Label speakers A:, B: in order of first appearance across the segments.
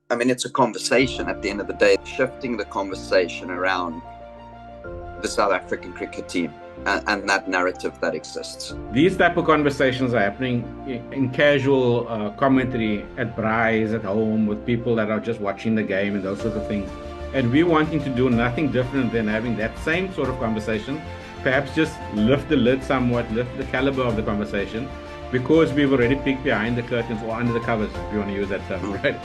A: I mean, it's a conversation at the end of the day, shifting the conversation around the South African cricket team and that narrative that exists.
B: These type of conversations are happening in casual commentary at braais at home with people that are just watching the game and those sort of things. And we're wanting to do nothing different than having that same sort of conversation, perhaps just lift the lid somewhat, lift the caliber of the conversation, because we've already peeked behind the curtains or under the covers, if you want to use that term, right?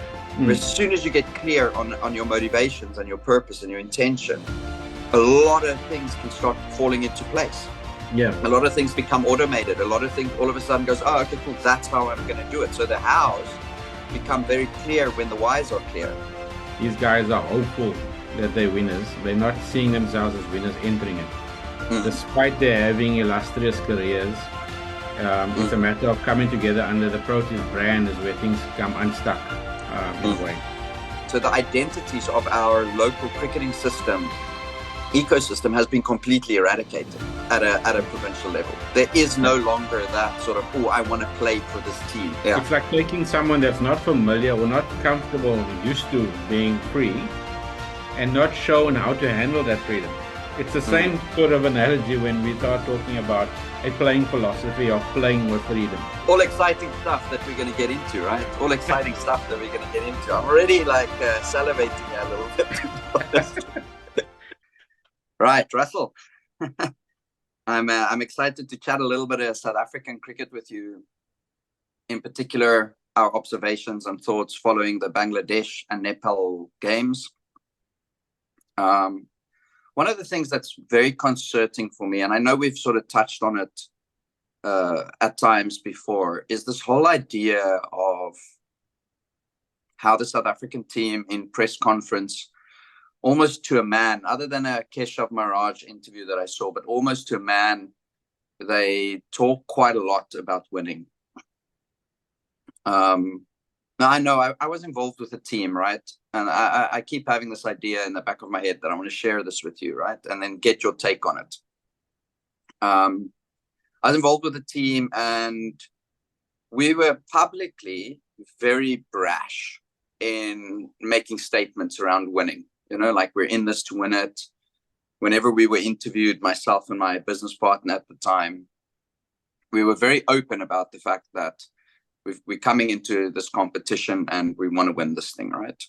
A: As soon as you get clear on your motivations and your purpose and your intention, a lot of things can start falling into place.
B: Yeah.
A: A lot of things become automated. A lot of things all of a sudden goes, oh, okay, cool, that's how I'm going to do it. So the hows become very clear when the whys are clear.
B: These guys are hopeful that they're winners. They're not seeing themselves as winners entering it. Despite their having illustrious careers, it's a matter of coming together under the Proteas brand is where things come unstuck in a way.
A: So the identities of our local cricketing ecosystem has been completely eradicated at a provincial level. There is no longer that sort of, oh, I want to play for this team. Yeah.
B: It's like taking someone that's not familiar or not comfortable or used to being free and not shown how to handle that freedom. It's the same sort of analogy when we start talking about a playing philosophy of playing with freedom.
A: All exciting stuff that we're going to get into, right? All exciting stuff that we're going to get into. I'm already like salivating a little bit. Right, Russell. I'm excited to chat a little bit of South African cricket with you. In particular, our observations and thoughts following the Bangladesh and Nepal games. One of the things that's very concerning for me, and I know we've sort of touched on it at times before, is this whole idea of how the South African team in press conference, almost to a man, other than a Keshav Maharaj interview that I saw, but almost to a man, they talk quite a lot about winning. Now, I know I was involved with a team, right? And I keep having this idea in the back of my head that I want to share this with you, right? And then get your take on it. I was involved with a team and we were publicly very brash in making statements around winning. You know, like we're in this to win it. Whenever we were interviewed, myself and my business partner at the time, we were very open about the fact that we're coming into this competition and we want to win this thing, right?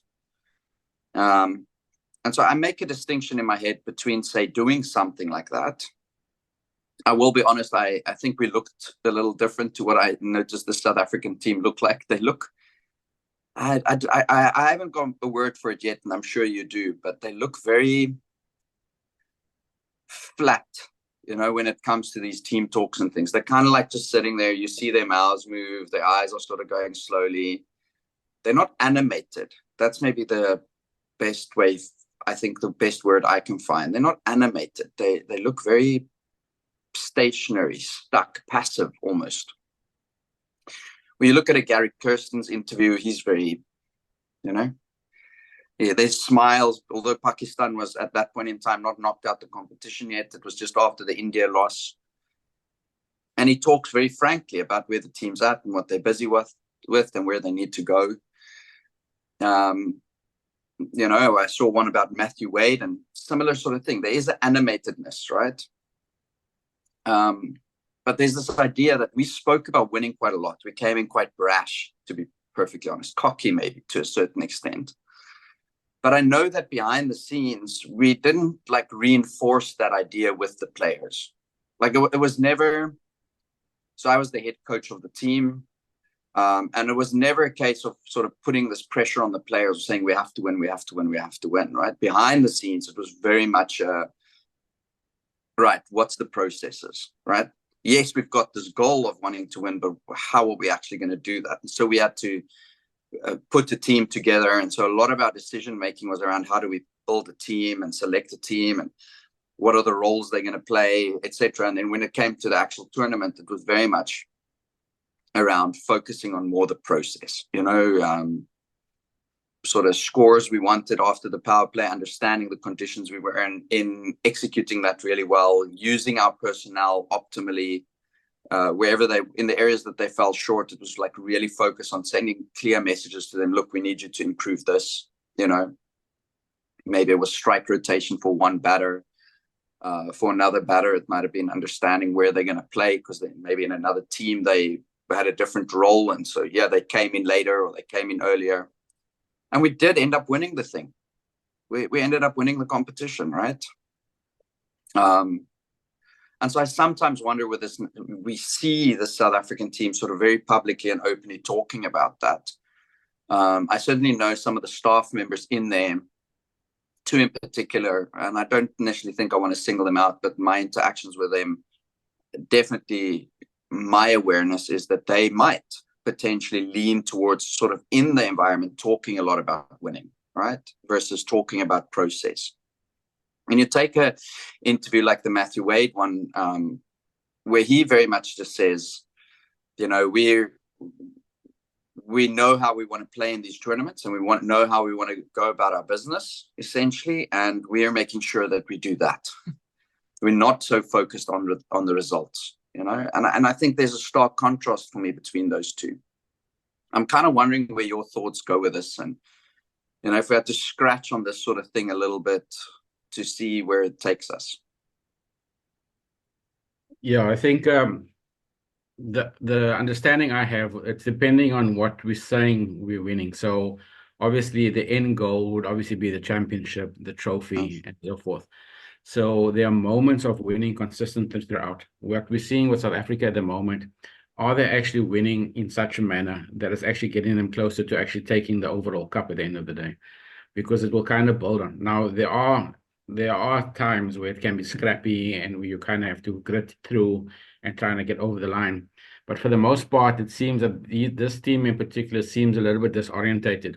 A: And so I make a distinction in my head between, say, doing something like that. I will be honest, I think we looked a little different to what I noticed the South African team look like. They look, I haven't got a word for it yet, and I'm sure you do, but they look very flat, you know, when it comes to these team talks and things. They're kind of like just sitting there. You see their mouths move. Their eyes are sort of going slowly. They're not animated. That's maybe the best way, I think the best word I can find. They're not animated. They look very stationary, stuck, passive almost. When you look at a Gary Kirsten's interview, he's very, you know, yeah, there's smiles, although Pakistan was at that point in time not knocked out the competition yet. It was just after the India loss. And he talks very frankly about where the team's at and what they're busy with and where they need to go. You know, I saw one about Matthew Wade and similar sort of thing. There is an animatedness, right? But there's this idea that we spoke about winning quite a lot. We came in quite brash, to be perfectly honest, cocky maybe to a certain extent. But I know that behind the scenes, we didn't like reinforce that idea with the players. Like it was never, so I was the head coach of the team. And it was never a case of sort of putting this pressure on the players saying, we have to win, we have to win, we have to win, right? Behind the scenes, it was very much, right, what's the processes, right? Yes, we've got this goal of wanting to win, but how are we actually going to do that? And so we had to put a team together. And so a lot of our decision making was around how do we build a team and select a team and what are the roles they're going to play, etc. And then when it came to the actual tournament, it was very much around focusing on more the process, you know, sort of scores we wanted after the power play, understanding the conditions we were in executing that really well, using our personnel optimally, wherever in the areas that they fell short, it was like really focus on sending clear messages to them. Look, we need you to improve this. Maybe it was strike rotation for one batter. For another batter, it might have been understanding where they're going to play, because maybe in another team they had a different role, and so they came in later or they came in earlier, and we did end up winning the thing. We ended up winning the competition, right? And so I sometimes wonder with this, we see the South African team sort of very publicly and openly talking about that. I certainly know some of the staff members in there, two in particular, and I don't initially think I want to single them out, but my interactions with them, definitely my awareness is that they might potentially lean towards sort of in the environment talking a lot about winning, right? Versus talking about process. When you take an interview like the Matthew Wade one, where he very much just says, we know how we want to play in these tournaments, and we know how we want to go about our business, essentially, and we are making sure that we do that. We're not so focused on the results, and I think there's a stark contrast for me between those two. I'm kind of wondering where your thoughts go with this, and if we had to scratch on this sort of thing a little bit to see where it takes us.
B: Yeah, I think the understanding I have, it's depending on what we're saying we're winning. So obviously the end goal would obviously be the championship, the trophy, and so forth. So there are moments of winning consistently throughout. What we're seeing with South Africa at the moment, are they actually winning in such a manner that it's actually getting them closer to actually taking the overall cup at the end of the day? Because it will kind of build on. Now, there are times where it can be scrappy and where you kind of have to grit through and trying to get over the line. But for the most part, it seems that this team in particular seems a little bit disorientated.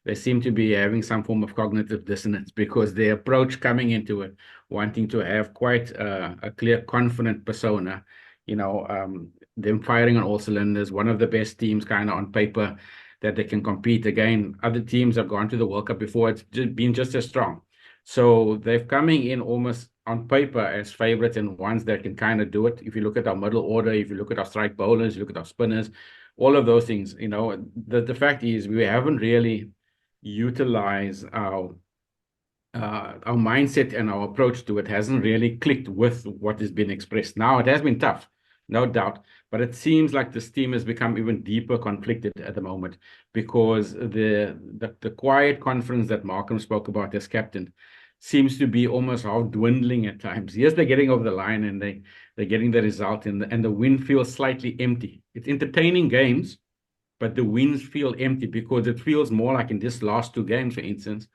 B: They seem to be having some form of cognitive dissonance, because their approach coming into it, wanting to have quite a clear, confident persona, them firing on all cylinders, one of the best teams kind of on paper that they can compete. Again, other teams have gone to the World Cup before, it's been just as strong. So they're coming in almost on paper as favorites and ones that can kind of do it. If you look at our middle order, if you look at our strike bowlers, you look at our spinners, all of those things, the fact is we haven't really utilized our mindset, and our approach to it hasn't really clicked with what has been expressed. Now, it has been tough, no doubt, but it seems like this team has become even deeper conflicted at the moment, because the quiet confidence that Markham spoke about as captain seems to be almost half dwindling at times. Yes, they're getting over the line and they're getting the result, and the win feels slightly empty. It's entertaining games, but the wins feel empty, because it feels more like in this last two games, for instance,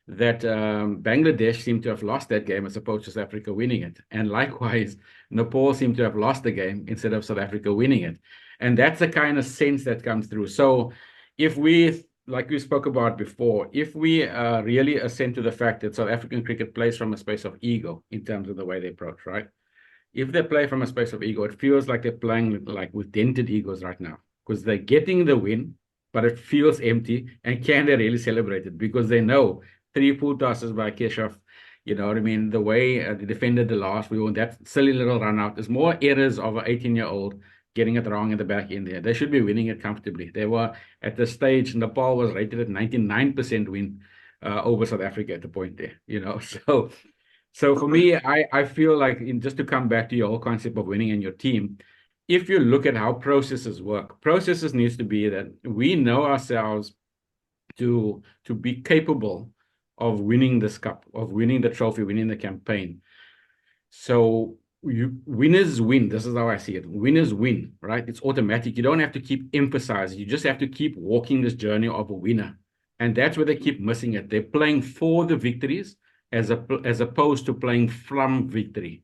B: that Bangladesh seemed to have lost that game as opposed to South Africa winning it. And likewise, Nepal seemed to have lost the game instead of South Africa winning it. And that's the kind of sense that comes through. So if we, like we spoke about before, if we really assent to the fact that South African cricket plays from a space of ego in terms of the way they approach, right? If they play from a space of ego, it feels like they're playing like with dented egos right now, because they're getting the win, but it feels empty. And can they really celebrate it? Because they know 3 full tosses by Keshav, you know what I mean? The way they defended the last, we won that silly little run out. There's more errors of an 18-year-old getting it wrong in the back end there. They should be winning it comfortably. They were at the stage, Nepal was rated at 99% win over South Africa at the point there, So for me, I feel like, just to come back to your whole concept of winning in your team, if you look at how processes work, processes needs to be that we know ourselves to be capable of winning this cup, of winning the trophy, winning the campaign. So winners win. This is how I see it. Winners win, right? It's automatic. You don't have to keep emphasizing. You just have to keep walking this journey of a winner. And that's where they keep missing it. They're playing for the victories as opposed to playing from victory.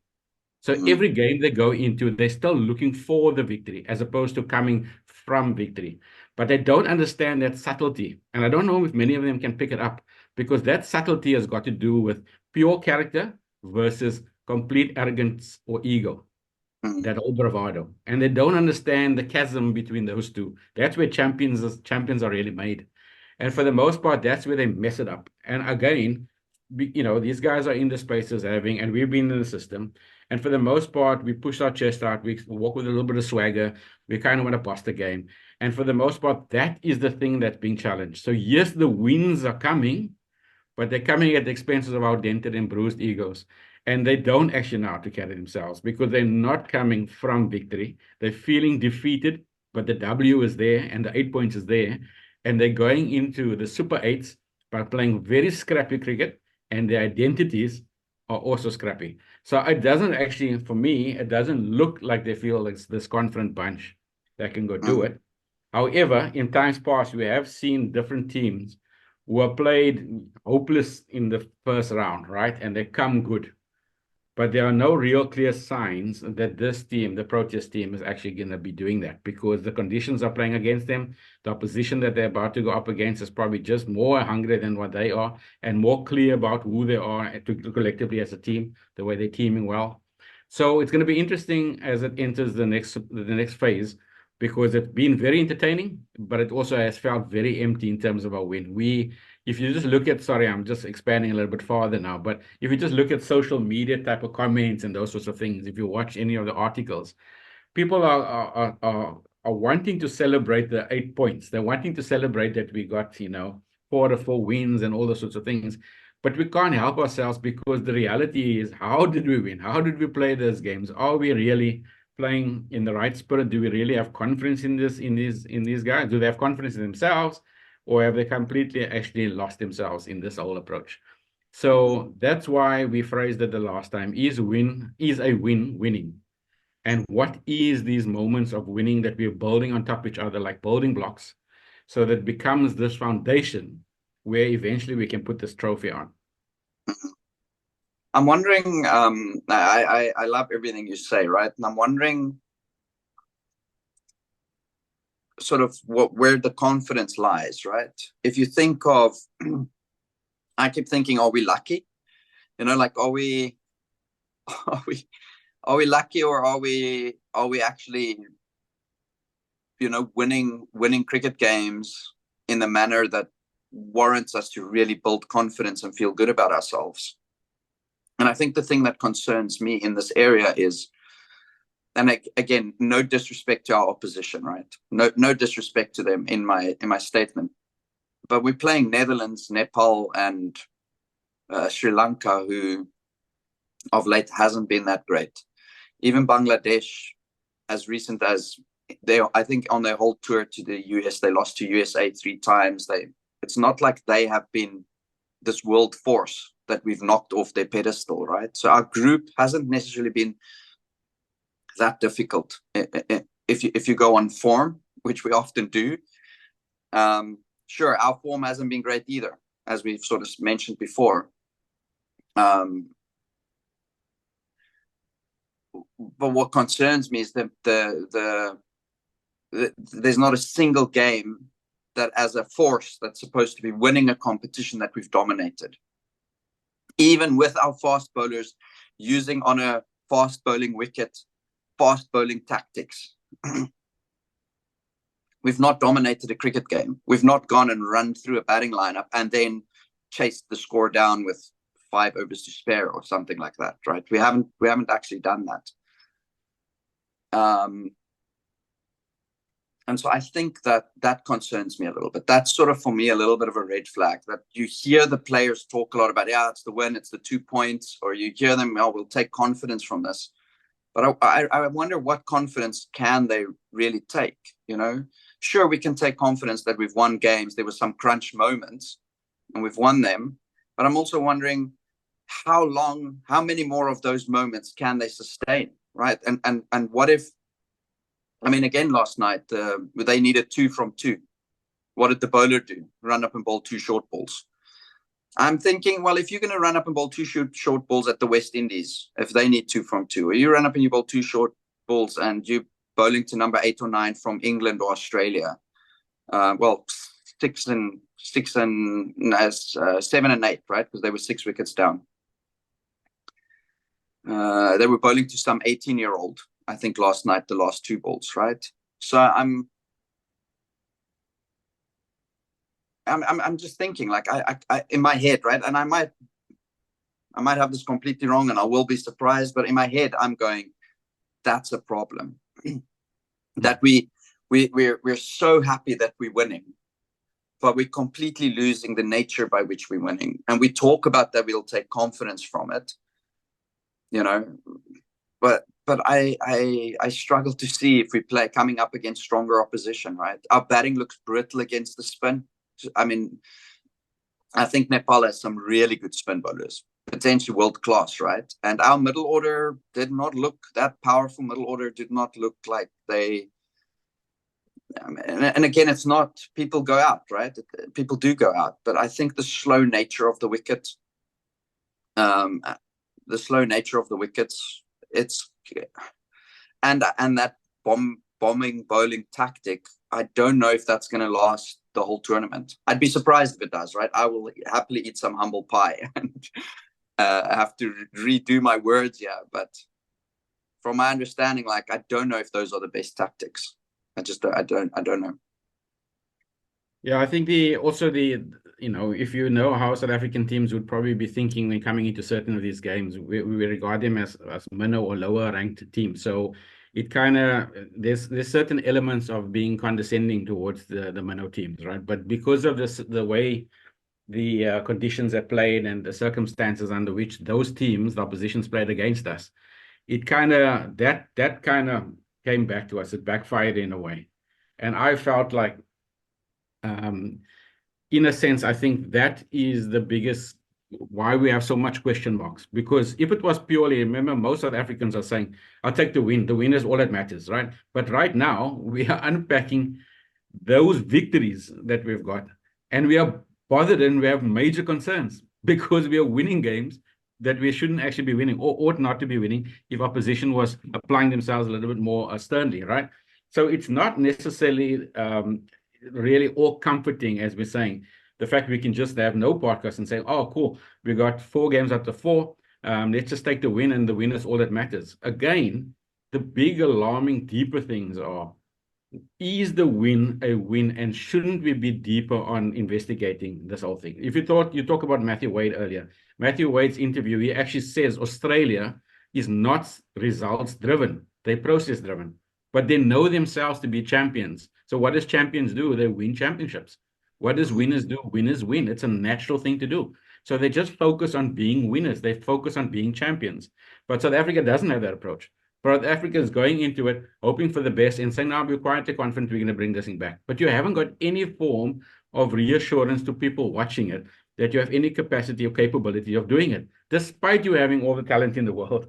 B: So every game they go into, they're still looking for the victory as opposed to coming from victory. But they don't understand that subtlety. And I don't know if many of them can pick it up, because that subtlety has got to do with pure character versus complete arrogance or ego, that old bravado. And they don't understand the chasm between those two. That's where champions are really made. And for the most part, that's where they mess it up. And again, these guys are in the spaces and we've been in the system. And for the most part, we push our chest out. We walk with a little bit of swagger. We kind of want to boss the game. And for the most part, that is the thing that's being challenged. So yes, the wins are coming, but they're coming at the expenses of our dented and bruised egos. And they don't actually know how to carry themselves because they're not coming from victory. They're feeling defeated, but the W is there and the 8 points is there. And they're going into the Super 8s by playing very scrappy cricket, and their identities are also scrappy. So it doesn't actually, for me, it doesn't look like they feel like this confident bunch that can go do it. However, in times past, we have seen different teams who are played hopeless in the first round, right? And they come good. But there are no real clear signs that this team, the Proteas team, is actually going to be doing that because the conditions are playing against them. The opposition that they're about to go up against is probably just more hungry than what they are and more clear about who they are collectively as a team, the way they're teaming well. So it's going to be interesting as it enters the next phase because it's been very entertaining, but it also has felt very empty in terms of our win. If you just look at, sorry, I'm just expanding a little bit farther now, but if you just look at social media type of comments and those sorts of things, if you watch any of the articles, people are wanting to celebrate the 8 points. They're wanting to celebrate that we got, 4 wins and all those sorts of things. But we can't help ourselves because the reality is, how did we win? How did we play those games? Are we really playing in the right spirit? Do we really have confidence in these guys? Do they have confidence in themselves? Or have they completely actually lost themselves in this whole approach? So that's why we phrased it the last time, is a win winning? And what is these moments of winning that we're building on top of each other, like building blocks, so that it becomes this foundation where eventually we can put this trophy on?
A: I'm wondering, I love everything you say, right? And I'm wondering sort of where the confidence lies, right? If you think of, I keep thinking, are we lucky? Like, are we lucky, or are we actually, winning cricket games in the manner that warrants us to really build confidence and feel good about ourselves? And I think the thing that concerns me in this area is, and again, no disrespect to our opposition, right? No disrespect to them in my statement, but we're playing Netherlands, Nepal, and Sri Lanka, who of late hasn't been that great. Even Bangladesh, as recent as I think on their whole tour to the US, they lost to USA 3 times. It's not like they have been this world force that we've knocked off their pedestal, right? So our group hasn't necessarily been that difficult. If you go on form, which we often do, sure, our form hasn't been great either, as we've sort of mentioned before. But what concerns me is that there's not a single game that, as a force that's supposed to be winning a competition, that we've dominated. Even with our fast bowlers using on a fast bowling wicket, fast bowling tactics, we've not dominated a cricket game. We've not gone and run through a batting lineup and then chased the score down with 5 overs to spare or something like that, right? We haven't actually done that. And so I think that concerns me a little bit. That's sort of, for me, a little bit of a red flag, that you hear the players talk a lot about, it's the win, it's the 2 points, or you hear them, we'll take confidence from this. But I wonder, what confidence can they really take? Sure, we can take confidence that we've won games. There were some crunch moments and we've won them. But I'm also wondering, how many more of those moments can they sustain, right? And what if, again, last night, they needed 2 from 2. What did the bowler do? Run up and bowl 2 short balls. I'm thinking, well, if you're going to run up and bowl 2 short balls at the West Indies, if they need 2 from 2, or you run up and you bowl 2 short balls and you bowling to number 8 or 9 from England or Australia, 7 and 8, right? Because they were 6 wickets down. They were bowling to some 18-year-old, I think, last night, the last 2 balls, right? So I'm just thinking, like, I in my head, right? And I might I might have this completely wrong and I will be surprised, but in my head, I'm going, that's a problem. That we're so happy that we're winning, but we're completely losing the nature by which we're winning. And we talk about that we'll take confidence from it, but I struggle to see if we play coming up against stronger opposition, right? Our batting looks brittle against the spin. I mean, I think Nepal has some really good spin bowlers, potentially world class, right? And our middle order did not look, that powerful middle order did not look like they. And again, it's not, people go out, right? People do go out, but I think the slow nature of the wicket, it's, and that bombing bowling tactic, I don't know if that's going to last the whole tournament. I'd be surprised if it does, right? I will happily eat some humble pie and have to redo my words here, but from my understanding, like, I don't know if those are the best tactics. I don't know.
B: Yeah, I think if you know how South African teams would probably be thinking when coming into certain of these games, we regard them as minnow or lower ranked teams. So it kind of, there's certain elements of being condescending towards the minnow teams, right? But because of the way the conditions are played and the circumstances under which those teams, the oppositions, played against us, it kind of, that kind of came back to us. It backfired in a way. And I felt like, in a sense, I think that is the biggest why we have so much question marks. Because if it was purely, remember, most South Africans are saying, I'll take the win. The win is all that matters, right? But right now, we are unpacking those victories that we've got. And we are bothered and we have major concerns because we are winning games that we shouldn't actually be winning or ought not to be winning if opposition was applying themselves a little bit more sternly, right? So it's not necessarily really all comforting, as we're saying. The fact we can just have no podcast and say, oh, cool, we got 4 games out of 4. Let's just take the win, and the win is all that matters. Again, the big, alarming, deeper things are, is the win a win, and shouldn't we be deeper on investigating this whole thing? If you talk about Matthew Wade earlier, Matthew Wade's interview, he actually says Australia is not results driven, they're process driven, but they know themselves to be champions. So what does champions do? They win championships. What does winners do? Winners win. It's a natural thing to do. So they just focus on being winners. They focus on being champions. But South Africa doesn't have that approach. South Africa is going into it, hoping for the best and saying, now we're quietly confident we're going to bring this thing back. But you haven't got any form of reassurance to people watching it that you have any capacity or capability of doing it, despite you having all the talent in the world.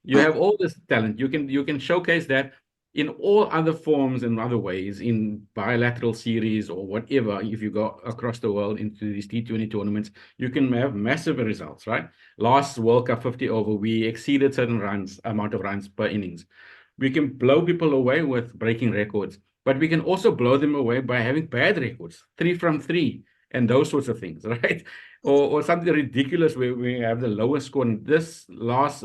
B: You have all this talent. You can showcase that in all other forms and other ways, in bilateral series or whatever. If you go across the world into these T20 tournaments, you can have massive results, right? Last World Cup 50 over, we exceeded certain amount of runs per innings. We can blow people away with breaking records, but we can also blow them away by having bad records, 3 from 3, and those sorts of things, right? Or something ridiculous where we have the lowest score. In this last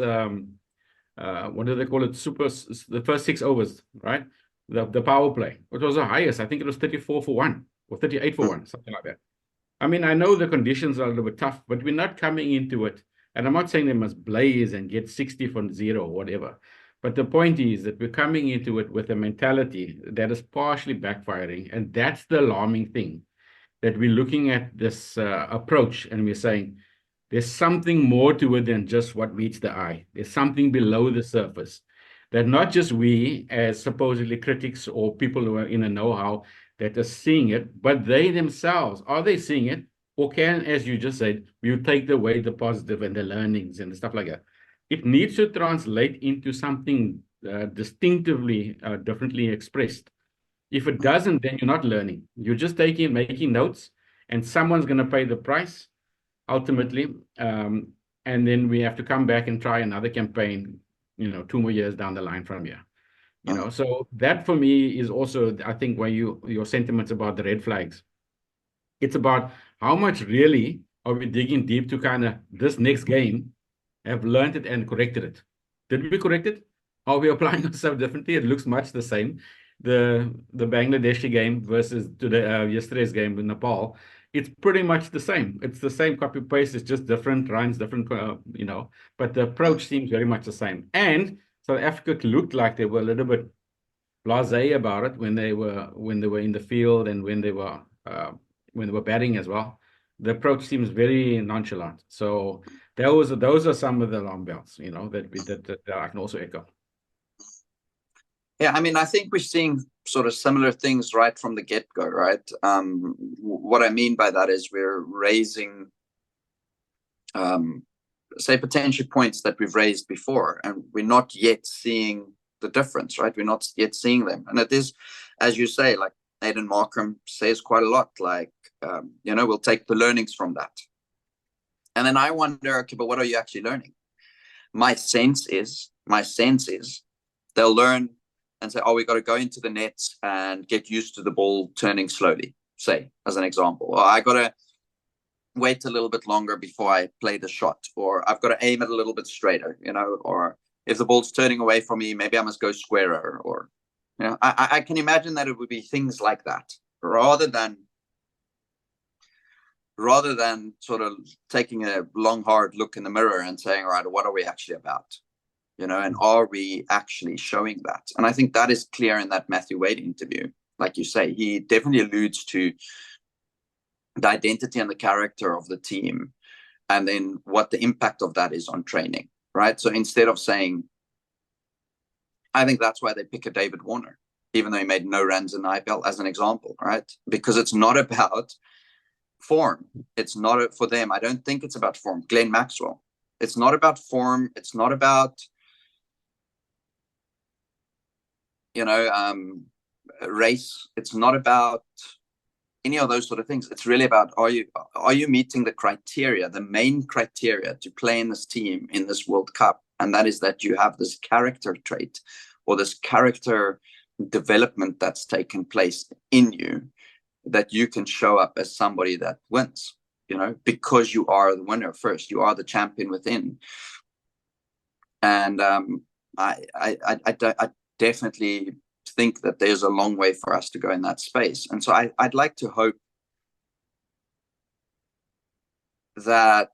B: what do they call it? The first 6 overs, right? The power play, which was the highest. I think it was 34 for 1 or 38 for 1, something like that. I mean, I know the conditions are a little bit tough, but we're not coming into it. And I'm not saying they must blaze and get 60 from 0 or whatever. But the point is that we're coming into it with a mentality that is partially backfiring. And that's the alarming thing, that we're looking at this approach and we're saying, there's something more to it than just what meets the eye. There's something below the surface that not just we, as supposedly critics or people who are in a know-how, that are seeing it, but they themselves, are they seeing it? Or can, as you just said, you take away the positive and the learnings and the stuff like that? It needs to translate into something distinctively, differently expressed. If it doesn't, then you're not learning. You're just making notes, and someone's going to pay the price ultimately, and then we have to come back and try another campaign, 2 more years down the line from here. So that for me is also, I think, why your sentiments about the red flags. It's about how much really are we digging deep to kind of this next game have learned it and corrected it. Did we correct it? Are we applying ourselves differently? It looks much the same. The Bangladeshi game versus yesterday's game with Nepal, it's pretty much the same. It's the same copy paste. It's just different runs, different, but the approach seems very much the same. And South Africa looked like they were a little bit blasé about it when they were in the field and when they were batting as well. The approach seems very nonchalant. So those are some of the alarm bells, that I can also echo.
A: Yeah, I mean, I think we're seeing sort of similar things right from the get-go, right? What I mean by that is we're raising, say, potential points that we've raised before, and we're not yet seeing the difference, right? We're not yet seeing them. And it is, as you say, like Aidan Markram says quite a lot, like, we'll take the learnings from that. And then I wonder, okay, but what are you actually learning? My sense is they'll learn and say, oh, we got to go into the nets and get used to the ball turning slowly, say, as an example. Or I got to wait a little bit longer before I play the shot. Or I've got to aim it a little bit straighter, or if the ball's turning away from me, maybe I must go squarer. Or, I can imagine that it would be things like that, rather than sort of taking a long, hard look in the mirror and saying, all right, what are we actually about? And are we actually showing that? And I think that is clear in that Matthew Wade interview. Like you say, he definitely alludes to the identity and the character of the team, and then what the impact of that is on training, right? So instead of saying, I think that's why they pick a David Warner, even though he made no runs in the IPL, as an example, right? Because it's not about form. It's not for them. I don't think it's about form. Glenn Maxwell. It's not about form. It's not about race. It's not about any of those sort of things. It's really about, are you meeting the criteria, the main criteria to play in this team in this World Cup? And that is that you have this character trait or this character development that's taken place in you, that you can show up as somebody that wins, because you are the winner first. You are the champion within. And I definitely think that there's a long way for us to go in that space. And so I'd like to hope that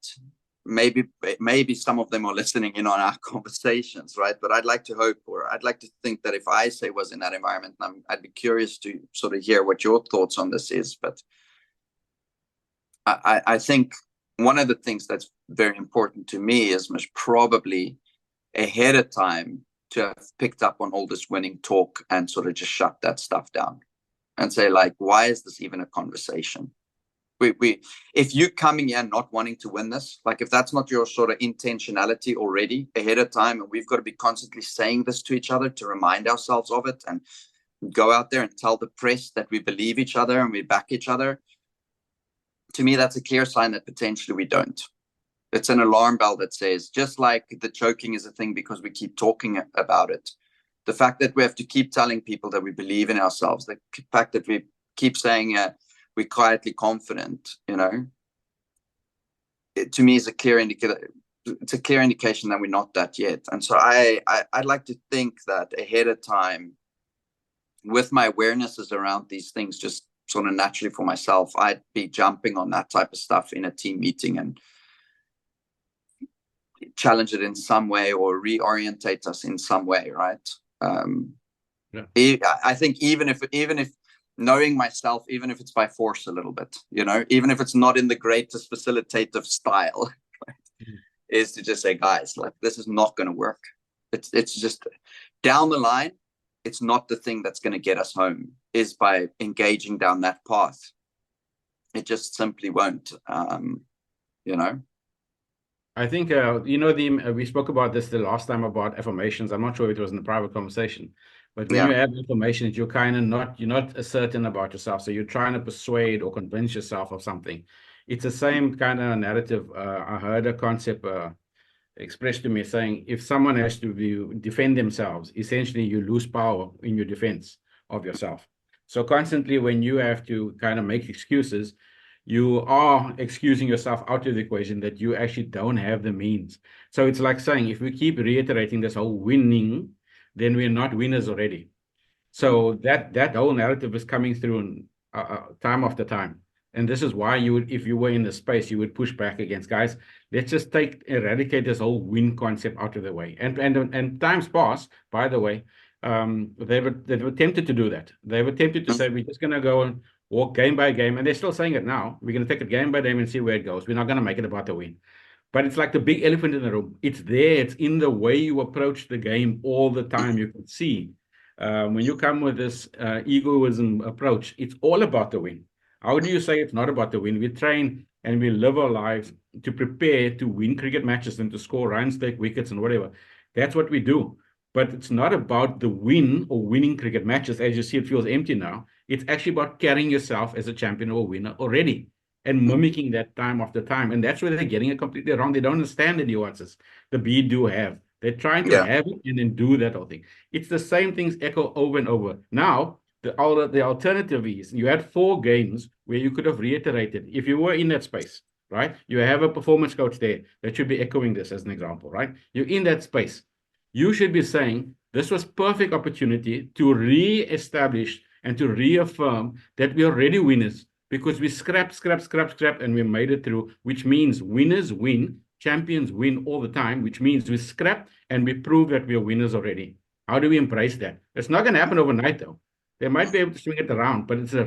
A: maybe some of them are listening in on our conversations, right? But I'd like to hope, or I'd like to think that if I was in that environment, I'd be curious to sort of hear what your thoughts on this is. But I think one of the things that's very important to me is most probably ahead of time to have picked up on all this winning talk and sort of just shut that stuff down and say, like, why is this even a conversation? If you're coming here not wanting to win this, like if that's not your sort of intentionality already ahead of time, and we've got to be constantly saying this to each other to remind ourselves of it and go out there and tell the press that we believe each other and we back each other, to me, that's a clear sign that potentially we don't. It's an alarm bell that says, just like the choking is a thing because we keep talking about it, the fact that we have to keep telling people that we believe in ourselves, the fact that we keep saying we're quietly confident, it, to me, is a clear indicator. It's a clear indication that we're not that yet. And so I'd like to think that ahead of time, with my awarenesses around these things, just sort of naturally for myself, I'd be jumping on that type of stuff in a team meeting and challenge it in some way or reorientate us in some way, right? I think even if knowing myself, even if it's by force a little bit, even if it's not in the greatest facilitative style, right? Is to just say, guys, like, this is not going to work. It's just down the line, it's not the thing that's going to get us home, is by engaging down that path. It just simply won't,
B: I think, we spoke about this the last time about affirmations. I'm not sure if it was in a private conversation, but when you have affirmations, you're not certain about yourself. So you're trying to persuade or convince yourself of something. It's the same kind of narrative. I heard a concept expressed to me saying, if someone has to defend themselves, essentially you lose power in your defense of yourself. So constantly when you have to kind of make excuses, you are excusing yourself out of the equation that you actually don't have the means. So it's like saying, if we keep reiterating this whole winning, then we're not winners already. So that whole narrative is coming through time after time. And this is why you would, if you were in the space, you would push back against guys. Let's just eradicate this whole win concept out of the way. And times past, by the way, they've attempted to do that. They've attempted to say we're just going to go and walk game by game, and they're still saying it now. We're going to take it game by game and see where it goes. We're not going to make it about the win. But it's like the big elephant in the room. It's there. It's in the way you approach the game all the time. You can see when you come with this egoism approach, it's all about the win. How do you say it's not about the win? We train and we live our lives to prepare to win cricket matches and to score runs, take wickets and whatever. That's what we do. But it's not about the win or winning cricket matches. As you see, it feels empty now. It's actually about carrying yourself as a champion or a winner already and mimicking that time after time. And that's where they're getting it completely wrong. They don't understand the nuances the B do have. They're trying to have it and then do that whole thing. It's the same things echo over and over. Now, the alternative is you had 4 games where you could have reiterated. If you were in that space, right? You have a performance coach there that should be echoing this as an example, right? You're in that space. You should be saying, this was perfect opportunity to re-establish and to reaffirm that we are already winners because we scrap, and we made it through, which means winners win, champions win all the time, which means we scrap and we prove that we are winners already. How do we embrace that? It's not going to happen overnight, though. They might be able to swing it around, but it's a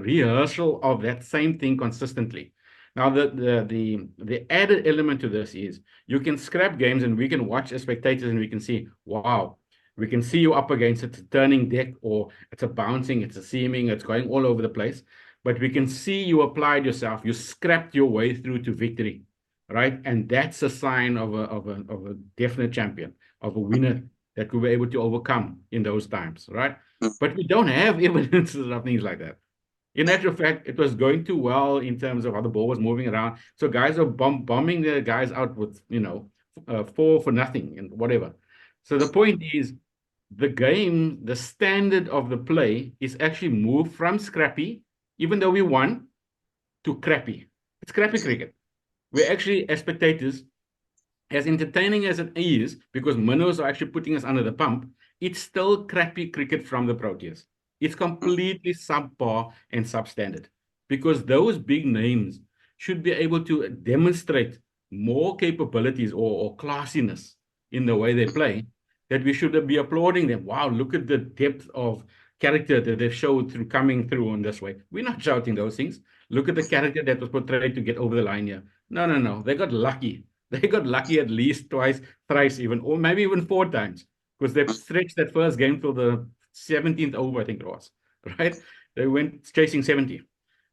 B: rehearsal of that same thing consistently. Now, the added element to this is you can scrap games and we can watch as spectators and we can see, wow, we can see you up against it, it's a turning deck or it's a bouncing, it's a seaming, it's going all over the place. But we can see you applied yourself, you scrapped your way through to victory, right? And that's a sign of a definite champion, of a winner that we were able to overcome in those times, right? But we don't have evidences of things like that. In actual fact, it was going too well in terms of how the ball was moving around. So guys are bombing the guys out with, 4 for nothing and whatever. So the point is, the game, the standard of the play is actually moved from scrappy, even though we won, to crappy. It's crappy cricket. We're actually, as spectators, as entertaining as it is, because minnows are actually putting us under the pump, it's still crappy cricket from the Proteas. It's completely subpar and substandard because those big names should be able to demonstrate more capabilities or classiness in the way they play, that we should be applauding them. Wow, look at the depth of character that they've showed through coming through in this way. We're not shouting those things. Look at the character that was portrayed to get over the line here. No. They got lucky. They got lucky at least twice, thrice even, or maybe even 4 times, because they stretched that first game till the 17th over, I think it was, right? They went chasing 70.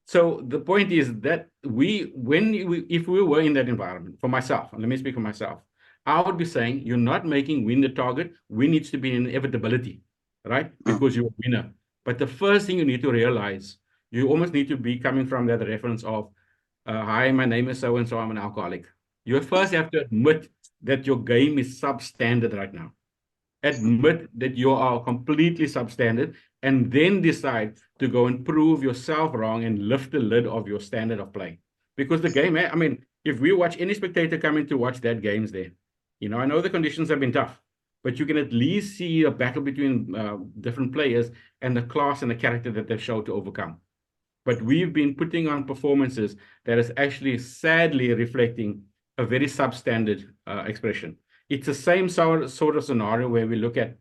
B: So the point is that if we were in that environment, for myself, and let me speak for myself, I would be saying, you're not making win the target. Win needs to be an inevitability, right? Because you're a winner. But the first thing you need to realize, you almost need to be coming from that reference of, hi, my name is so-and-so, I'm an alcoholic. You first have to admit that your game is substandard right now. Admit that you are completely substandard and then decide to go and prove yourself wrong and lift the lid of your standard of play. Because the game, I mean, if we watch any spectator coming to watch that game's there, I know the conditions have been tough, but you can at least see a battle between different players and the class and the character that they've shown to overcome. But we've been putting on performances that is actually sadly reflecting a very substandard expression. It's the same sort of scenario where we look at,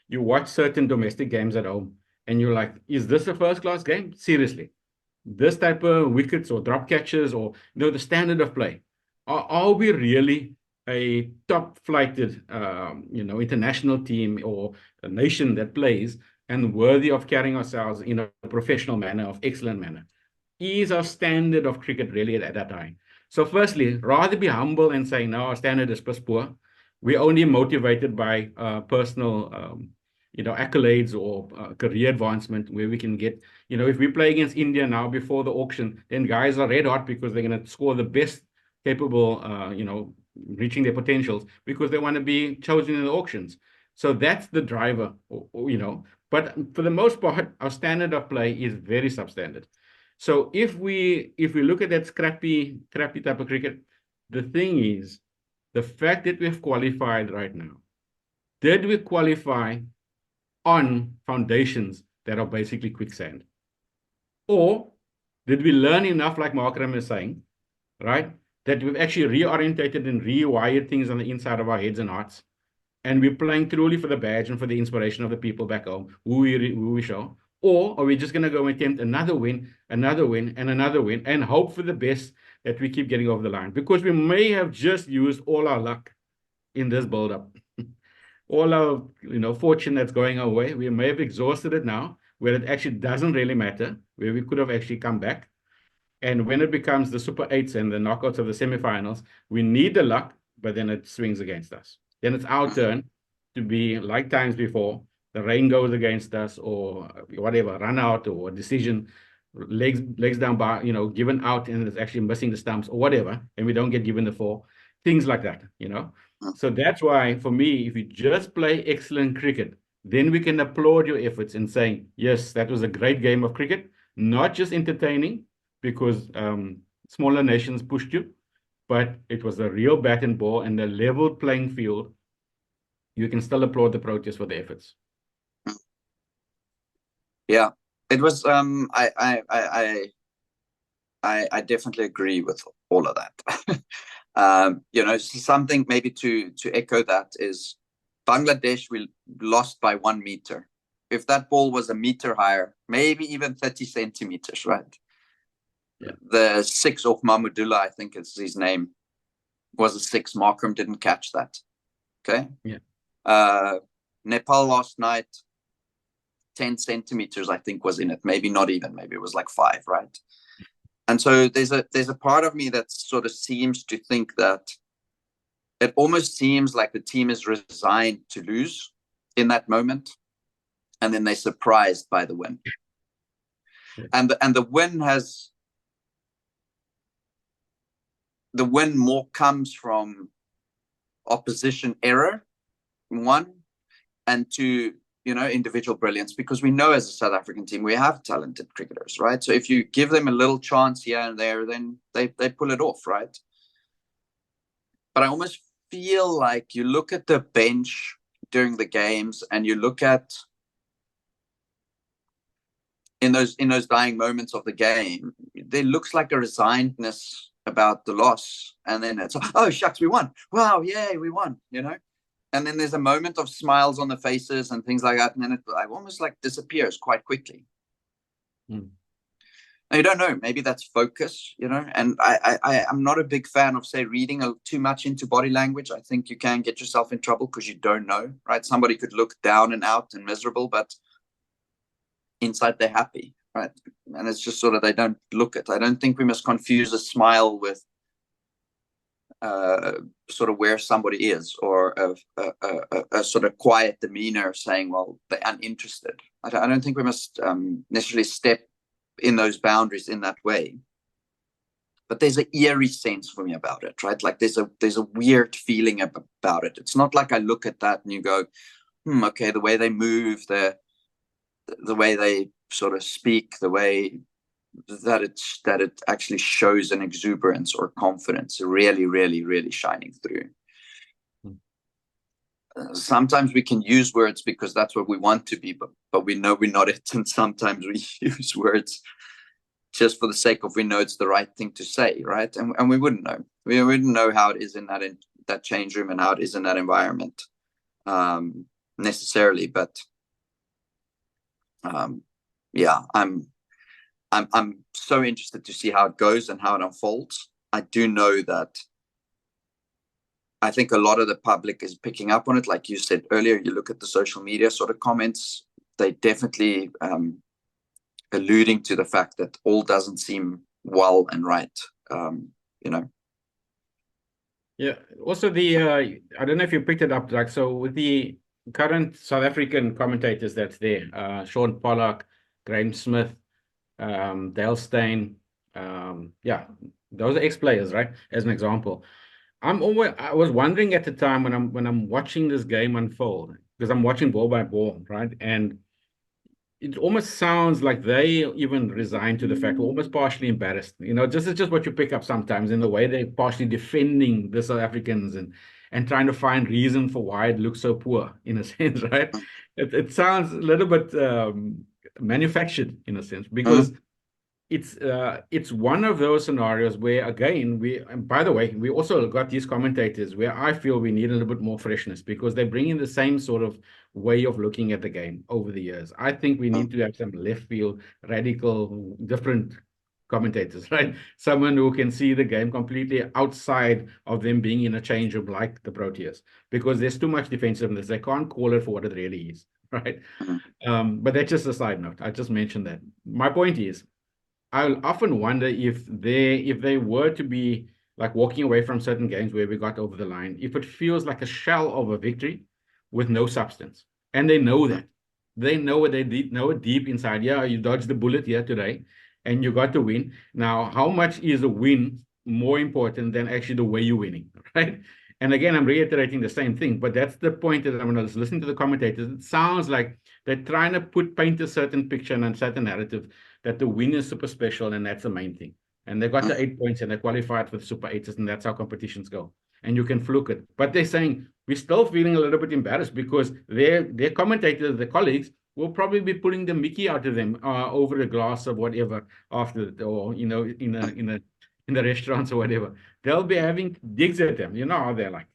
B: you watch certain domestic games at home and you're like, is this a first-class game? Seriously. This type of wickets or drop catches or the standard of play. Are we really a top-flighted international team or a nation that plays and worthy of carrying ourselves in a professional manner, of excellent manner? Is our standard of cricket really at that time? So firstly, rather be humble and say, no, our standard is plus poor. We're only motivated by personal, accolades or career advancement where we can get, if we play against India now before the auction, then guys are red hot because they're going to score the best capable, reaching their potentials because they want to be chosen in the auctions. So that's the driver, but for the most part, our standard of play is very substandard. So if we look at that scrappy type of cricket, the thing is, the fact that we've qualified right now, did we qualify on foundations that are basically quicksand? Or did we learn enough, like Markram is saying, right? That we've actually reorientated and rewired things on the inside of our heads and hearts. And we're playing truly for the badge and for the inspiration of the people back home, who we show. Or are we just going to go and attempt another win, and another win, and hope for the best that we keep getting over the line? Because we may have just used all our luck in this build-up. All our fortune that's going our way, we may have exhausted it now, where it actually doesn't really matter, where we could have actually come back. And when it becomes the Super 8s and the knockouts of the semifinals, we need the luck, but then it swings against us. Then it's our turn to be like times before. The rain goes against us, or whatever, run out, or decision, legs down by, given out, and it's actually missing the stumps, or whatever, and we don't get given the 4. Things like that, So that's why, for me, if you just play excellent cricket, then we can applaud your efforts in saying, yes, that was a great game of cricket, not just entertaining, because smaller nations pushed you, but it was a real bat and ball and a level playing field. You can still applaud the Proteas for their efforts.
A: Yeah, it was. I definitely agree with all of that. Something maybe to echo that is Bangladesh, we lost by 1 meter. If that ball was a meter higher, maybe even 30 centimeters, right? Yeah. The 6 off Mahmudullah, I think is his name, was a 6. Markram didn't catch that. Okay.
B: Yeah.
A: Nepal last night, 10 centimeters, I think, was in it. Maybe not even. Maybe it was like 5, right? And so there's a part of me that sort of seems to think that it almost seems like the team is resigned to lose in that moment, and then they're surprised by the win. Yeah. And the win has. The win more comes from opposition error, 1, and 2, individual brilliance, because we know as a South African team, we have talented cricketers, right? So if you give them a little chance here and there, then they pull it off, right? But I almost feel like you look at the bench during the games and you look at in those dying moments of the game, there looks like a resignedness about the loss, and then it's, oh shucks, we won, wow, yay, we won, and then there's a moment of smiles on the faces and things like that, and then it almost like disappears quite quickly. Now, you don't know, maybe that's focus, and I'm not a big fan of, say, reading too much into body language. I think you can get yourself in trouble because you don't know, right? Somebody could look down and out and miserable, but inside they're happy, right? And it's just sort of, they don't look it. I don't think we must confuse a smile with sort of where somebody is, or a sort of quiet demeanor saying, well, they're uninterested. I don't think we must necessarily step in those boundaries in that way. But there's an eerie sense for me about it, right? Like there's a weird feeling about it. It's not like I look at that and you go, okay, the way they move, the way they sort of speak, the way that it actually shows an exuberance or confidence really, really, really shining through. Sometimes we can use words because that's what we want to be, but we know we're not it. And sometimes we use words just for the sake of, we know it's the right thing to say, right? And we wouldn't know. We wouldn't know how it is in that change room and how it is in that environment necessarily. But yeah, I'm so interested to see how it goes and how it unfolds. I do know that I think a lot of the public is picking up on it. Like you said earlier, you look at the social media sort of comments, they definitely alluding to the fact that all doesn't seem well and right,
B: Yeah. Also, I don't know if you picked it up, like, so with the current South African commentators that's there, Sean Pollock, Graham Smith, Dale Steyn, yeah, those are ex-players, right? As an example. I was wondering at the time when I'm watching this game unfold, because I'm watching ball by ball, right? And it almost sounds like they even resigned to the fact, almost partially embarrassed. This is just what you pick up sometimes in the way they're partially defending the South Africans and trying to find reason for why it looks so poor, in a sense, right? It sounds a little bit manufactured, in a sense, because it's one of those scenarios where, again, and by the way, we also got these commentators where I feel we need a little bit more freshness, because they bring in the same sort of way of looking at the game over the years. I think we need to have some left field, radical, different commentators, right? Someone who can see the game completely outside of them being in a change room like the Proteas, because there's too much defensiveness. They can't call it for what it really is, right? But that's just a side note. I just mentioned that. My point is, I'll often wonder if they were to be like walking away from certain games where we got over the line, if it feels like a shell of a victory with no substance. And they know that. They know it, know it deep inside. Yeah, you dodged the bullet here today and you got to win. Now, how much is a win more important than actually the way you're winning, right? And again, I'm reiterating the same thing, but that's the point that I'm going to listen to the commentators. It sounds like they're trying to paint a certain picture and a certain narrative that the win is super special, and that's the main thing. And they got the 8 points and they qualified for the Super 8s, and that's how competitions go. And you can fluke it. But they're saying we're still feeling a little bit embarrassed because their commentators, their colleagues, will probably be pulling the Mickey out of them over a glass of whatever after, or in the restaurants or whatever. They'll be having digs at them. You know how they're like,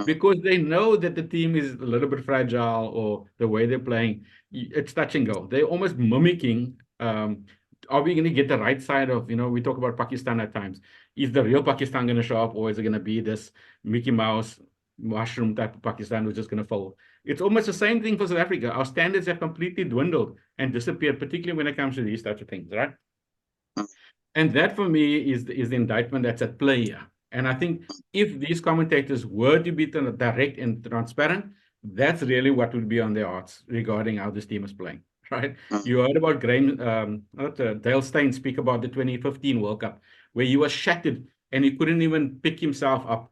B: because they know that the team is a little bit fragile, or the way they're playing, it's touch and go. They're almost mimicking. Are we going to get the right side of, we talk about Pakistan at times. Is the real Pakistan going to show up, or is it going to be this Mickey Mouse mushroom type of Pakistan who's just going to fold? It's almost the same thing for South Africa. Our standards have completely dwindled and disappeared, particularly when it comes to these types of things, right? And that for me is the indictment that's at play here. And I think if these commentators were to be direct and transparent, that's really what would be on their hearts regarding how this team is playing, right? You heard about Dale Steyn speak about the 2015 World Cup, where he was shattered and he couldn't even pick himself up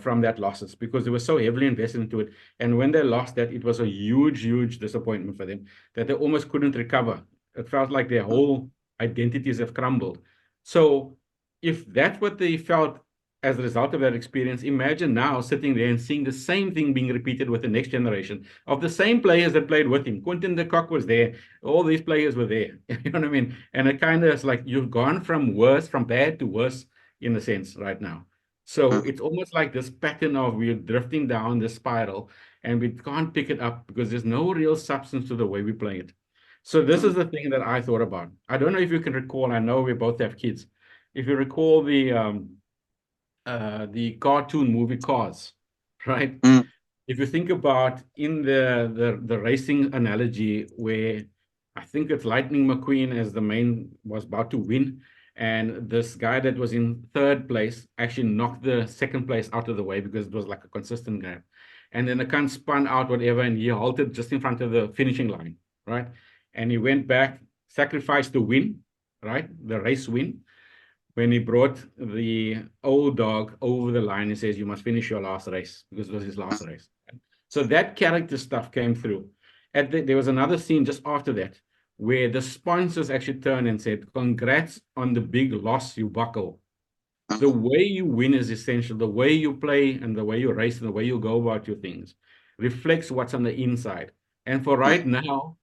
B: from that losses, because they were so heavily invested into it. And when they lost that, it was a huge, huge disappointment for them that they almost couldn't recover. It felt like their whole identities have crumbled. So if that's what they felt as a result of that experience, imagine now sitting there and seeing the same thing being repeated with the next generation of the same players that played with him. Quinton de Kock was there. All these players were there. You know what I mean? And it kind of is like you've gone from bad to worse in a sense right now. So it's almost like this pattern of we're drifting down this spiral and we can't pick it up because there's no real substance to the way we play it. So this is the thing that I thought about. I don't know if you can recall, I know we both have kids. If you recall the cartoon movie Cars, right? If you think about in the racing analogy, where I think it's Lightning McQueen as the main was about to win, and this guy that was in third place actually knocked the second place out of the way because it was like a consistent grab. And then the cunt spun out, whatever, and he halted just in front of the finishing line, right? And he went back, sacrificed the win, right? The race win. When he brought the old dog over the line, he says, you must finish your last race, because it was his last race. So that character stuff came through. There was another scene just after that, where the sponsors actually turned and said, congrats on the big loss, you buckle. The way you win is essential. The way you play and the way you race and the way you go about your things reflects what's on the inside. And for right now,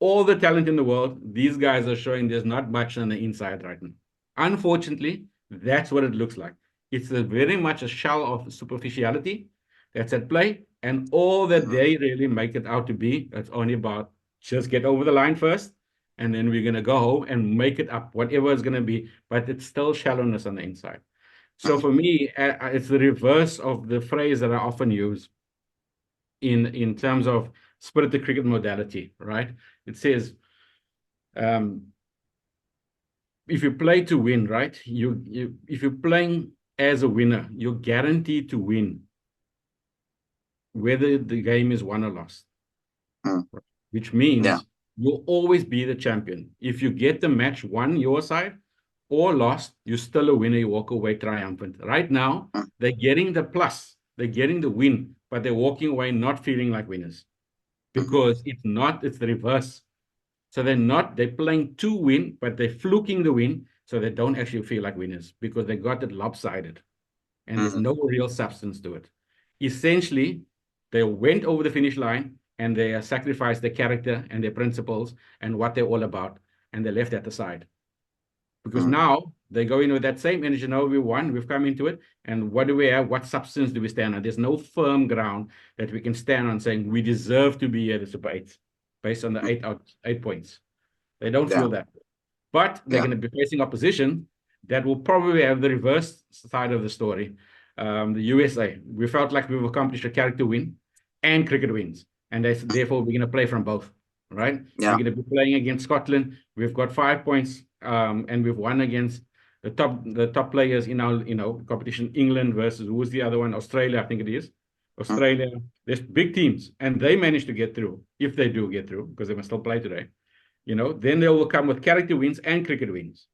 B: all the talent in the world, these guys are showing there's not much on the inside right now. Unfortunately, that's what it looks like. It's very much a shell of superficiality that's at play. And all that they really make it out to be, it's only about just get over the line first, and then we're going to go home and make it up, whatever it's going to be. But it's still shallowness on the inside. So for me, it's the reverse of the phrase that I often use in terms of spirited cricket modality, right? It says, if you play to win, right? If you're playing as a winner, you're guaranteed to win, whether the game is won or lost. Which means you'll always be the champion. If you get the match won your side or lost, you're still a winner. You walk away triumphant. Right now, they're getting the plus, they're getting the win, but they're walking away not feeling like winners, because it's the reverse. So they're playing to win, but they're fluking the win, so they don't actually feel like winners because they got it lopsided and there's no real substance to it. Essentially, they went over the finish line and they sacrificed their character and their principles and what they're all about, and they left at the side. Because now they go in with that same energy. No, we won, we've come into it. And what do we have? What substance do we stand on? There's no firm ground that we can stand on saying we deserve to be here at the Super 8 based on the 8 points. They don't feel that. But they're going to be facing opposition that will probably have the reverse side of the story. The USA, we felt like we've accomplished a character win and cricket wins. And therefore, we're going to play from both, right?
A: Yeah.
B: We're going to be playing against Scotland. We've got 5 points, and we've won against the top players in our competition. England versus, who's the other one? Australia, I think it is. Australia. There's big teams, and they managed to get through, if they do get through, because they must still play today. Then they will come with character wins and cricket wins,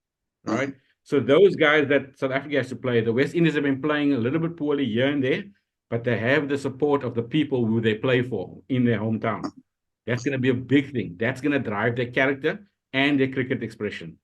B: right? So those guys that South Africa has to play, the West Indies have been playing a little bit poorly here and there, but they have the support of the people who they play for in their hometown. That's going to be a big thing. That's going to drive their character and their cricket expression.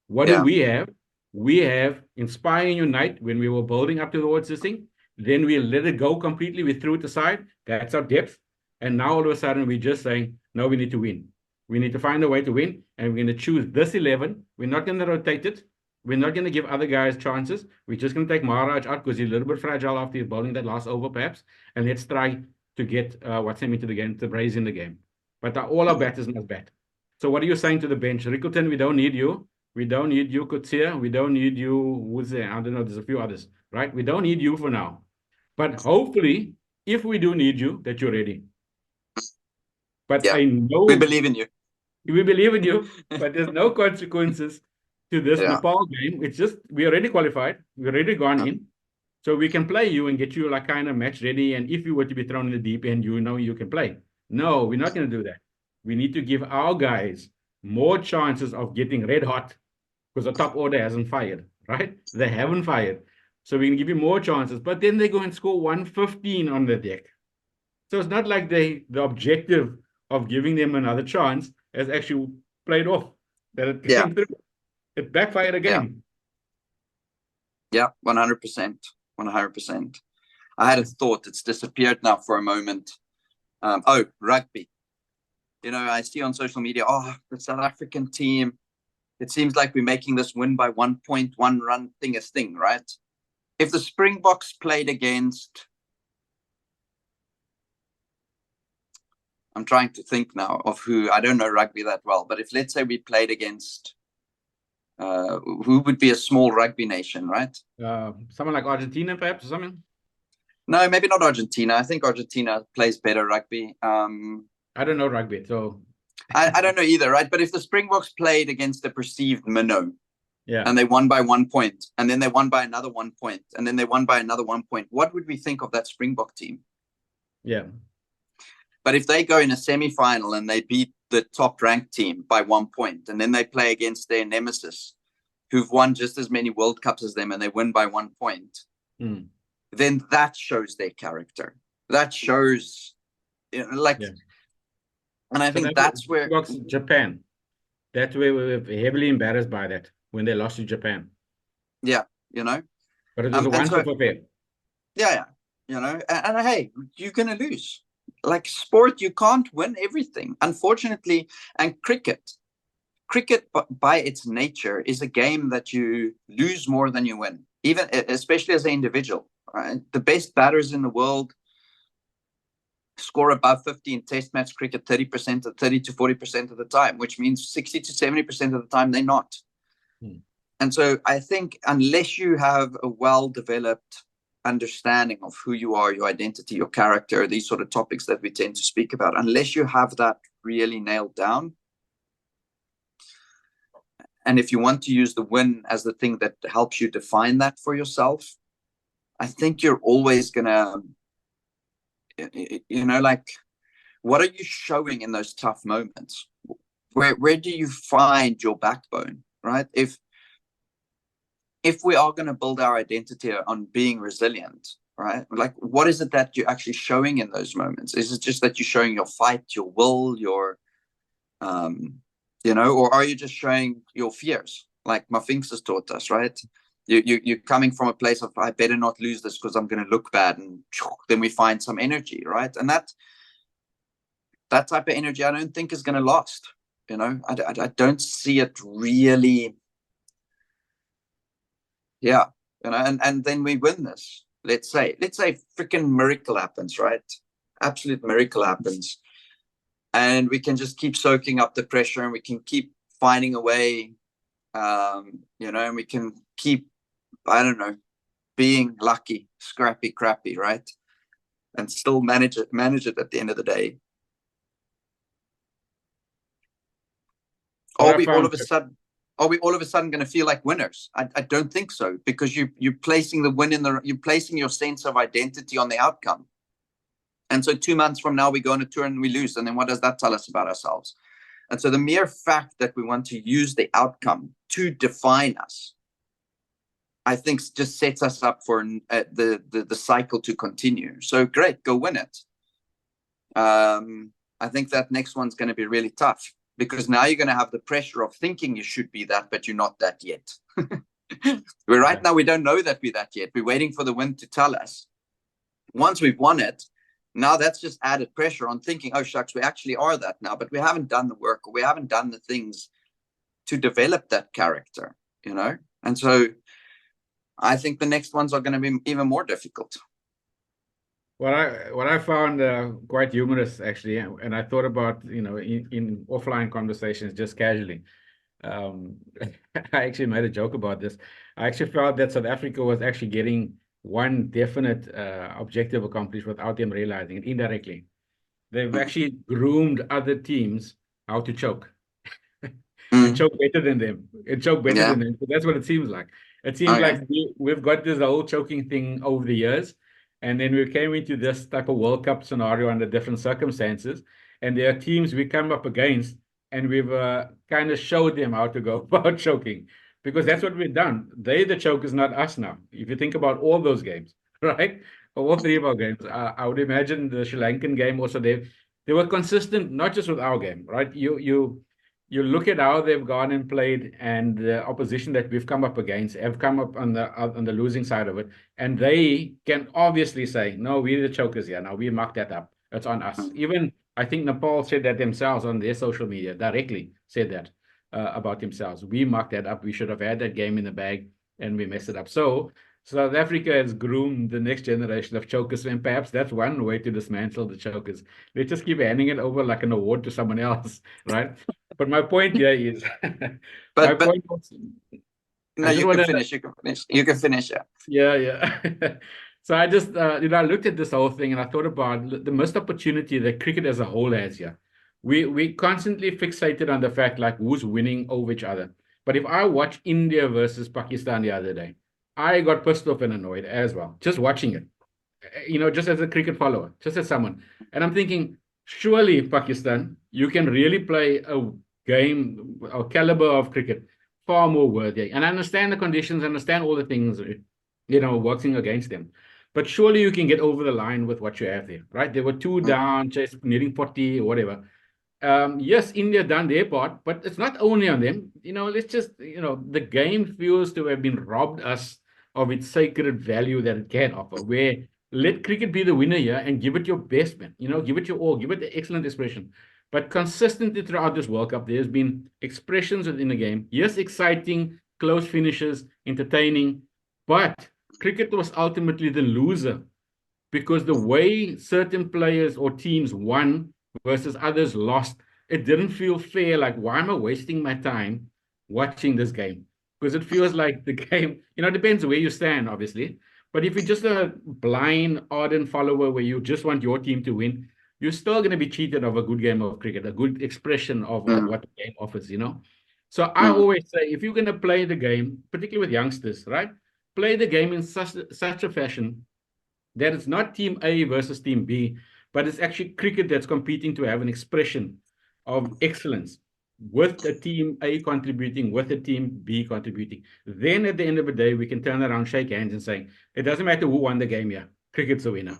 B: What do we have? We have Inspire and Unite when we were building up towards this thing. Then we let it go completely. We threw it aside. That's our depth. And now all of a sudden we're just saying, no, we need to win. We need to find a way to win, and we're going to choose this 11. We're not going to rotate it. We're not going to give other guys chances. We're just going to take Maharaj out because he's a little bit fragile after he's bowling that last over, perhaps. And let's try to get Watsam into the game, to brace in the game. But all our batters must bat. So what are you saying to the bench? Rickleton, we don't need you. We don't need you, Coetzee. We don't need you, who's there? I don't know, there's a few others, right? We don't need you for now. But hopefully, if we do need you, that you're ready. But I know...
A: We believe in you.
B: We believe in you, but there's no consequences to this Nepal game. It's just, we already qualified. We're already gone in. So we can play you and get you like kind of match ready. And if you were to be thrown in the deep end, you can play. No, we're not going to do that. We need to give our guys more chances of getting red hot because the top order hasn't fired, right? They haven't fired. So we can give you more chances. But then they go and score 115 on the deck. So it's not like the objective of giving them another chance has actually played off. That it came through. It backfired again.
A: Yeah, 100%. 100%. I had a thought. It's disappeared now for a moment. Rugby. I see on social media, the South African team, it seems like we're making this win by 1.1 run thing, right? If the Springboks played against... I'm trying to think now of who. I don't know rugby that well, but if let's say we played against who would be a small rugby nation, right?
B: Someone like Argentina, perhaps, or something?
A: No, maybe not Argentina. I think Argentina plays better rugby.
B: I don't know rugby, so...
A: I don't know either, right? But if the Springboks played against the perceived minnow, and they won by 1 point, and then they won by another 1 point, and then they won by another 1 point, what would we think of that Springbok team?
B: Yeah.
A: But if they go in a semi-final and they beat the top-ranked team by 1 point, and then they play against their nemesis, who've won just as many World Cups as them, and they win by 1 point, then that shows their character. That shows, and I think that's where...
B: Japan. That's where we were heavily embarrassed by that, when they lost to Japan.
A: Yeah,
B: But it was a once-off affair.
A: Yeah. And hey, you're going to lose. Like sport, you can't win everything, unfortunately. And cricket by its nature is a game that you lose more than you win, especially as an individual. Right? The best batters in the world score above 50 in test match cricket 30 to 40% of the time, which means 60 to 70% of the time they're not. And so I think unless you have a well-developed understanding of who you are, your identity, your character, these sort of topics that we tend to speak about, unless you have that really nailed down, and if you want to use the win as the thing that helps you define that for yourself, I think you're always gonna, what are you showing in those tough moments? Where do you find your backbone, right? If we are going to build our identity on being resilient, right? Like, what is it that you're actually showing in those moments? Is it just that you're showing your fight, your will, your, or are you just showing your fears? Like Mafinks has taught us, right? You're coming from a place of, I better not lose this because I'm going to look bad. And then we find some energy, right? And that type of energy, I don't think is going to last. I don't see it really Yeah, and then we win this. Let's say freaking miracle happens, right? Absolute miracle happens, and we can just keep soaking up the pressure, and we can keep finding a way, and we can keep, I don't know, being lucky, scrappy, crappy, right? And still manage it at the end of the day. Are we all of a sudden going to feel like winners? I don't think so, because you're placing the win you're placing your sense of identity on the outcome. And so 2 months from now, we go on a tour and we lose. And then what does that tell us about ourselves? And so the mere fact that we want to use the outcome to define us, I think, just sets us up for the cycle to continue. So great, go win it. I think that next one's going to be really tough, because now you're going to have the pressure of thinking you should be that, but you're not that yet. Right now, we don't know that we're that yet. We're waiting for the win to tell us. Once we've won it, now that's just added pressure on thinking, oh, shucks, we actually are that now, but we haven't done the work, or we haven't done the things to develop that character, And so I think the next ones are going to be even more difficult.
B: What I found quite humorous, actually, and I thought about, in offline conversations, just casually. I actually made a joke about this. I actually felt that South Africa was actually getting one definite objective accomplished without them realizing it indirectly. They've actually groomed other teams how to choke. And choke better than them. And choke better than them. So that's what it seems like. It seems like we've got this whole choking thing over the years. And then we came into this type of World Cup scenario under different circumstances. And there are teams we come up against, and we've kind of showed them how to go about choking, because that's what we've done. They the chokers, not us now. If you think about all those games, right? All three of our games, I would imagine the Sri Lankan game also, they were consistent, not just with our game, right? You look at how they've gone and played, and the opposition that we've come up against have come up on the losing side of it, and they can obviously say, no, we're the chokers here. Now we marked that up. It's on us. Even I think Nepal said that themselves on their social media, directly said that about themselves. We marked that up. We should have had that game in the bag, and we messed it up. So South Africa has groomed the next generation of chokers, and perhaps that's one way to dismantle the chokers. They just keep handing it over like an award to someone else, right? But my point here is,
A: no, you can finish. You can finish.
B: Yeah. So I just, I looked at this whole thing, and I thought about the missed opportunity that cricket as a whole has here. We constantly fixated on the fact, like, who's winning over each other. But if I watch India versus Pakistan the other day, I got pissed off and annoyed as well, just watching it, just as a cricket follower, just as someone. And I'm thinking, surely, Pakistan, you can really play a game or caliber of cricket far more worthy. And I understand the conditions, understand all the things, working against them. But surely you can get over the line with what you have there, right? There were 2 down, just needing 40 or whatever. Yes, India done their part, but it's not only on them. Let's just, the game feels to have been robbed us of its sacred value that it can offer, where let cricket be the winner here and give it your best, man. Give it your all, give it the excellent expression. But consistently throughout this World Cup, there's been expressions within the game. Yes, exciting, close finishes, entertaining, but cricket was ultimately the loser, because the way certain players or teams won versus others lost, it didn't feel fair. Like, why am I wasting my time watching this game? Because it feels like the game, it depends where you stand, obviously. But if you're just a blind, ardent follower where you just want your team to win, you're still going to be cheated of a good game of cricket, a good expression of what the game offers, So I always say, if you're going to play the game, particularly with youngsters, right? Play the game in such a fashion that it's not team A versus team B, but it's actually cricket that's competing to have an expression of excellence, with a team A contributing, with a team B contributing. Then at the end of the day, we can turn around, shake hands, and say, it doesn't matter who won the game here. Cricket's a winner.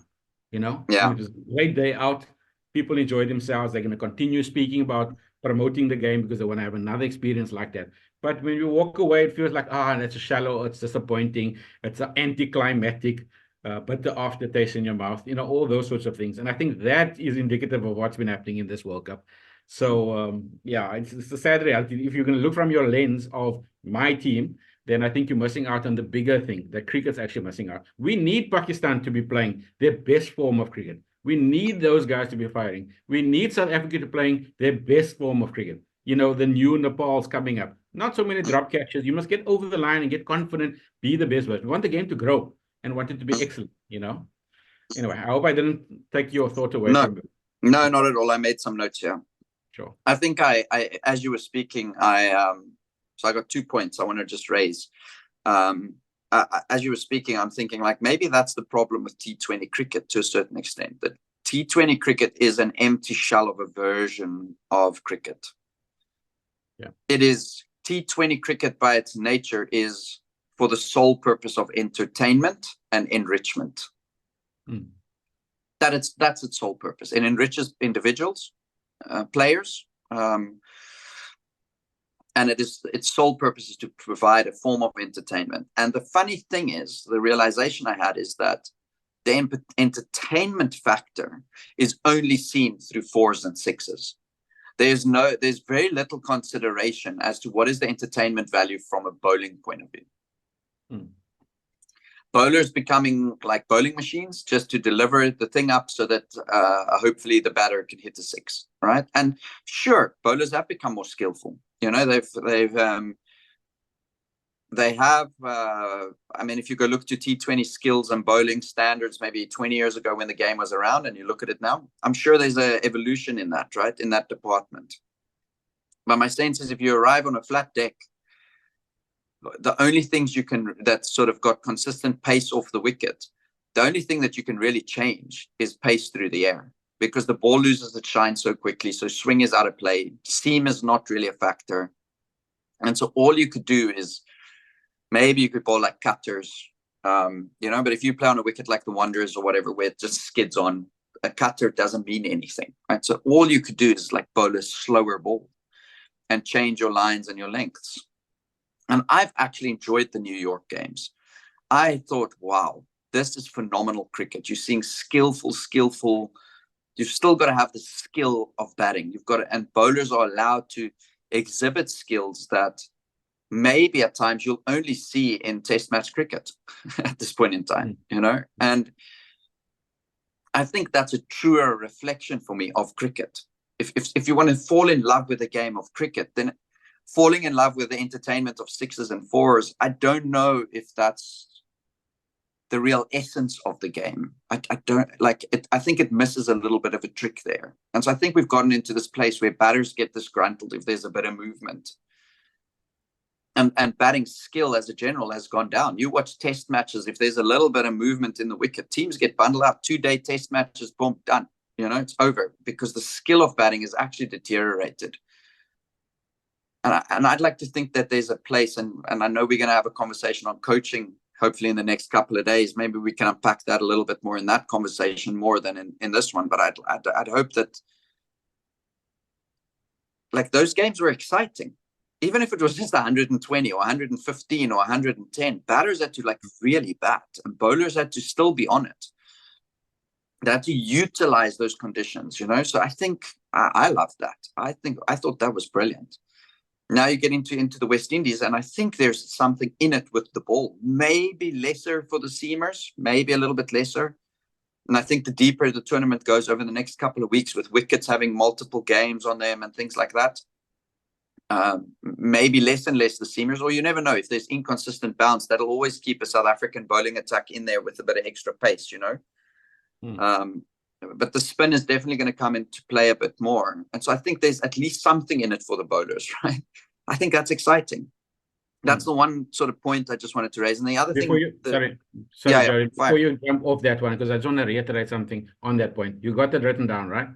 A: Yeah.
B: It was a great day out. People enjoyed themselves. They're going to continue speaking about promoting the game because they want to have another experience like that. But when you walk away, it feels like, that's a shallow, it's disappointing, it's an anticlimactic, but the aftertaste in your mouth, all those sorts of things. And I think that is indicative of what's been happening in this World Cup. So, it's a sad reality. If you're going to look from your lens of my team, then I think you're missing out on the bigger thing that cricket's actually missing out. We need Pakistan to be playing their best form of cricket. We need those guys to be firing. We need South Africa to playing their best form of cricket. You know, the new Nepal's coming up. Not so many drop catches. You must get over the line and get confident, be the best. We want the game to grow and want it to be excellent, you know? Anyway, I hope I didn't take your thought away from it.
A: No, not at all. I made some notes here.
B: Sure.
A: I think I as you were speaking, so I got 2 points I want to just raise. As you were speaking, I'm thinking like maybe that's the problem with T20 cricket to a certain extent. That T20 cricket is an empty shell of a version of cricket.
B: Yeah.
A: It is T20 cricket by its nature is for the sole purpose of entertainment and enrichment. That's its sole purpose. It enriches individuals, players, and its sole purpose is to provide a form of entertainment. And the funny thing is, the realization I had is that the entertainment factor is only seen through 4s and 6s. There's very little consideration as to what is the entertainment value from a bowling point of view. Bowlers becoming like bowling machines just to deliver the thing up so that hopefully the batter can hit a 6, right? And sure, bowlers have become more skillful. You know, they have. I mean, if you go look to T20 skills and bowling standards, maybe 20 years ago when the game was around, and you look at it now, I'm sure there's an evolution in that, right, in that department. But my sense is, if you arrive on a flat deck, the only things that sort of got consistent pace off the wicket, the only thing that you can really change is pace through the air, because the ball loses its shine so quickly. So swing is out of play. Seam is not really a factor. And so all you could do is maybe you could bowl like cutters, you know, but if you play on a wicket like the Wanderers or whatever, where it just skids on, a cutter doesn't mean anything, right? So all you could do is like bowl a slower ball and change your lines and your lengths. And I've actually enjoyed the New York games. I thought, wow, this is phenomenal cricket. You're seeing skillful. You've still got to have the skill of batting. And bowlers are allowed to exhibit skills that maybe at times you'll only see in test match cricket at this point in time, you know? And I think that's a truer reflection for me of cricket. If you want to fall in love with the game of cricket, then falling in love with the entertainment of 6s and 4s, I don't know if that's the real essence of the game. I don't like it. I think it misses a little bit of a trick there. And so I think we've gotten into this place where batters get disgruntled if there's a bit of movement. And batting skill as a general has gone down. You watch test matches, if there's a little bit of movement in the wicket, teams get bundled out. 2-day test matches, boom, done. You know, it's over because the skill of batting is actually deteriorated. And I'd like to think that there's a place, and I know we're going to have a conversation on coaching, hopefully in the next couple of days. Maybe we can unpack that a little bit more in that conversation more than in this one. But I'd hope that, like, those games were exciting. Even if it was just 120 or 115 or 110, batters had to like really bat, and bowlers had to still be on it. They had to utilize those conditions, you know. So I think I love that. I thought that was brilliant. Now you get into the West Indies, and I think there's something in it with the ball. Maybe lesser for the seamers, maybe a little bit lesser. And I think the deeper the tournament goes over the next couple of weeks, with wickets having multiple games on them and things like that, maybe less and less the seamers, or you never know. If there's inconsistent bounce, that'll always keep a South African bowling attack in there with a bit of extra pace, you know. But the spin is definitely going to come into play a bit more. And so I think there's at least something in it for the bowlers, right? I think that's exciting. That's the one sort of point I just wanted to raise. And the other thing...
B: Sorry, before you jump off that one, because I just want to reiterate something on that point. You got that written down, right?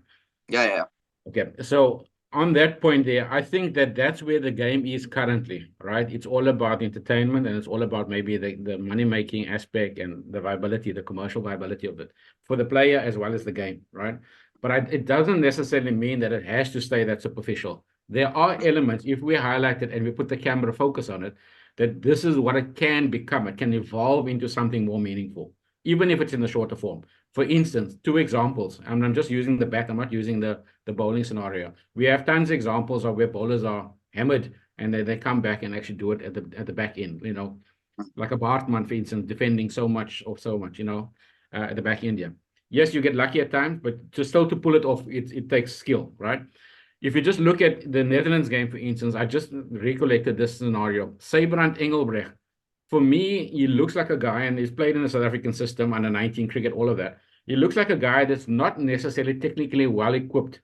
A: Yeah.
B: Okay, so on that point there, I think that's where the game is currently, right? It's all about entertainment, and it's all about maybe the money-making aspect and the viability, the commercial viability of it for the player as well as the game, right? But it doesn't necessarily mean that it has to stay that superficial. There are elements, if we highlight it and we put the camera focus on it, that this is what it can become. It can evolve into something more meaningful, even if it's in the shorter form. For instance, 2 examples, and I'm just using the bat, I'm not using the bowling scenario. We have tons of examples of where bowlers are hammered, and they come back and actually do it at the back end, you know, like a Bartman, for instance, defending so much, you know, at the back end. Yeah. Yes, you get lucky at times, but to pull it off, it takes skill, right? If you just look at the Netherlands game, for instance, I just recollected this scenario. Sybrand Engelbrecht. For me, he looks like a guy, and he's played in the South African system, under 19 cricket, all of that. He looks like a guy that's not necessarily technically well equipped,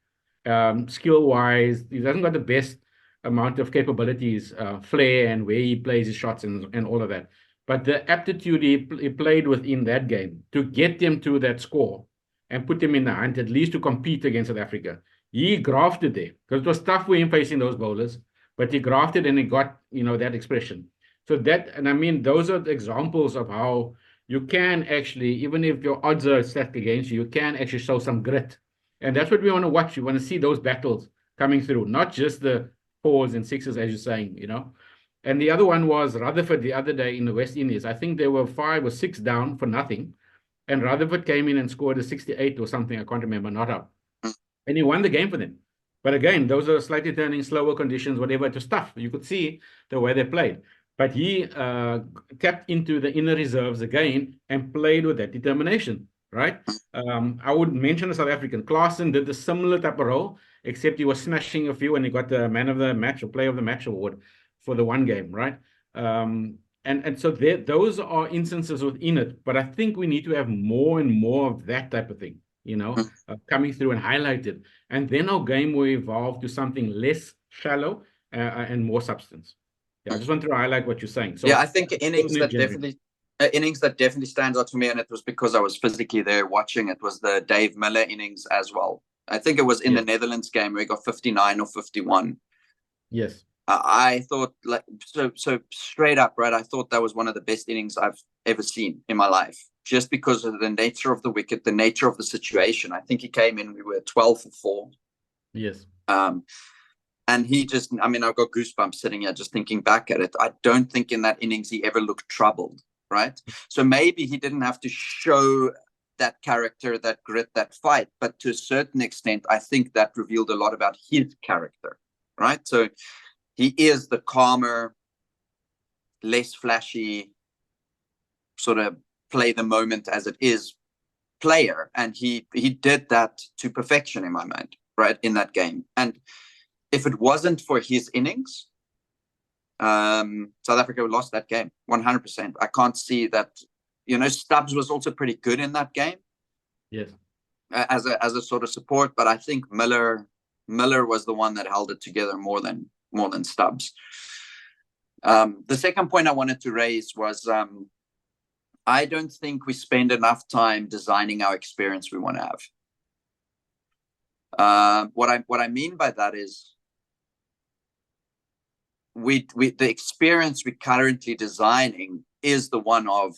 B: skill wise. He doesn't got the best amount of capabilities, flair, and where he plays his shots and all of that. But the aptitude he played within that game to get them to that score and put them in the hunt, at least to compete against South Africa. He grafted there because it was tough for him facing those bowlers, but he grafted and he got, you know, that expression. So that, and I mean, those are the examples of how you can actually, even if your odds are stacked against you, you can actually show some grit. And that's what we want to watch. We want to see those battles coming through, not just the 4s and 6s, as you're saying, you know. And the other one was Rutherford the other day in the West Indies. I think they were 5 or 6 down for nothing. And Rutherford came in and scored a 68 or something. I can't remember, not up. And he won the game for them. But again, those are slightly turning, slower conditions, whatever. It was tough. You could see the way they played. But he tapped into the inner reserves again and played with that determination, right? I would mention the South African. Klaasen did the similar type of role, except he was smashing a few and he got the man of the match or player of the match award for the one game, right? And so those are instances within it. But I think we need to have more and more of that type of thing, you know, coming through and highlighted. And then our game will evolve to something less shallow and more substance. Yeah, I just want to highlight what you're saying. So
A: yeah, I think innings that definitely stands out for me, and it was because I was physically there watching. It was the Dave Miller innings as well. I think it was in the Netherlands game where he got 59 or 51.
B: Yes.
A: I thought, like, so straight up, right? I thought that was one of the best innings I've ever seen in my life, just because of the nature of the wicket, the nature of the situation. I think he came in, we were 12 for 4.
B: Yes.
A: And he just, I mean, I've got goosebumps sitting here just thinking back at it. I don't think in that innings he ever looked troubled, right? So maybe he didn't have to show that character, that grit, that fight. But to a certain extent, I think that revealed a lot about his character, right? So he is the calmer, less flashy, sort of play the moment as it is player. And he did that to perfection in my mind, right, in that game. And if it wasn't for his innings, South Africa would lost that game 100%. I can't see that. You know, Stubbs was also pretty good in that game.
B: Yes.
A: As a sort of support, but I think Miller was the one that held it together more than Stubbs. The second point I wanted to raise was I don't think we spend enough time designing our experience we want to have. What I mean by that is the experience we're currently designing is the one of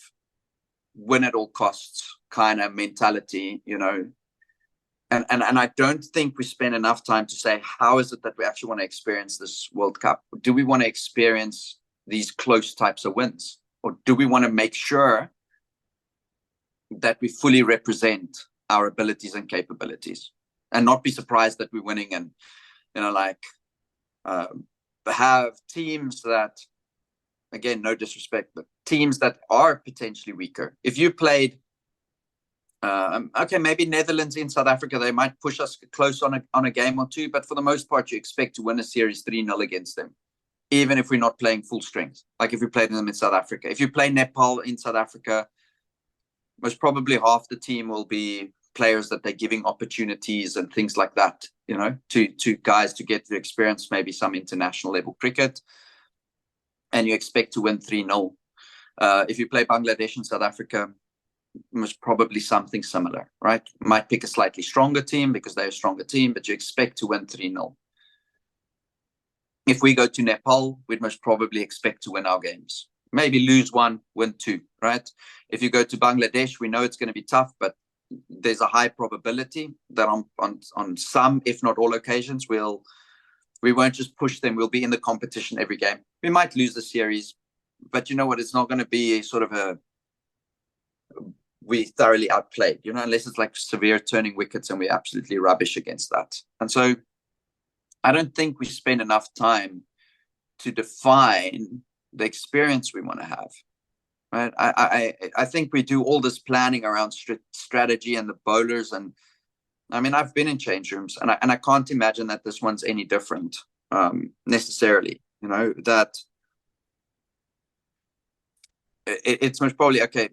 A: win at all costs kind of mentality, you know. And I don't think we spend enough time to say, how is it that we actually want to experience this World Cup? Do we want to experience these close types of wins? Or do we want to make sure that we fully represent our abilities and capabilities and not be surprised that we're winning and, you know, like have teams that, again, no disrespect, but teams that are potentially weaker. If you played, okay, maybe Netherlands in South Africa, they might push us close on a game or two, but for the most part, you expect to win a series 3-0 against them, even if we're not playing full strength, like if we played them in South Africa. If you play Nepal in South Africa, most probably half the team will be players that they're giving opportunities and things like that, you know, to guys to get to experience maybe some international level cricket, and you expect to win 3-0. If you play Bangladesh and South Africa, most probably something similar, right? Might pick a slightly stronger team because they're a stronger team, but you expect to win 3-0. If we go to Nepal, we'd most probably expect to win our games. Maybe lose 1, win 2, right? If you go to Bangladesh, we know it's going to be tough, but there's a high probability that on some, if not all occasions, we won't just push them. We'll be in the competition every game. We might lose the series, but you know what? It's not going to be sort of we thoroughly outplayed, you know, unless it's like severe turning wickets and we're absolutely rubbish against that. And so I don't think we spend enough time to define the experience we want to have. Right. I think we do all this planning around strategy and the bowlers, and I mean, I've been in change rooms, and I can't imagine that this one's any different necessarily. You know, that it's most probably, okay,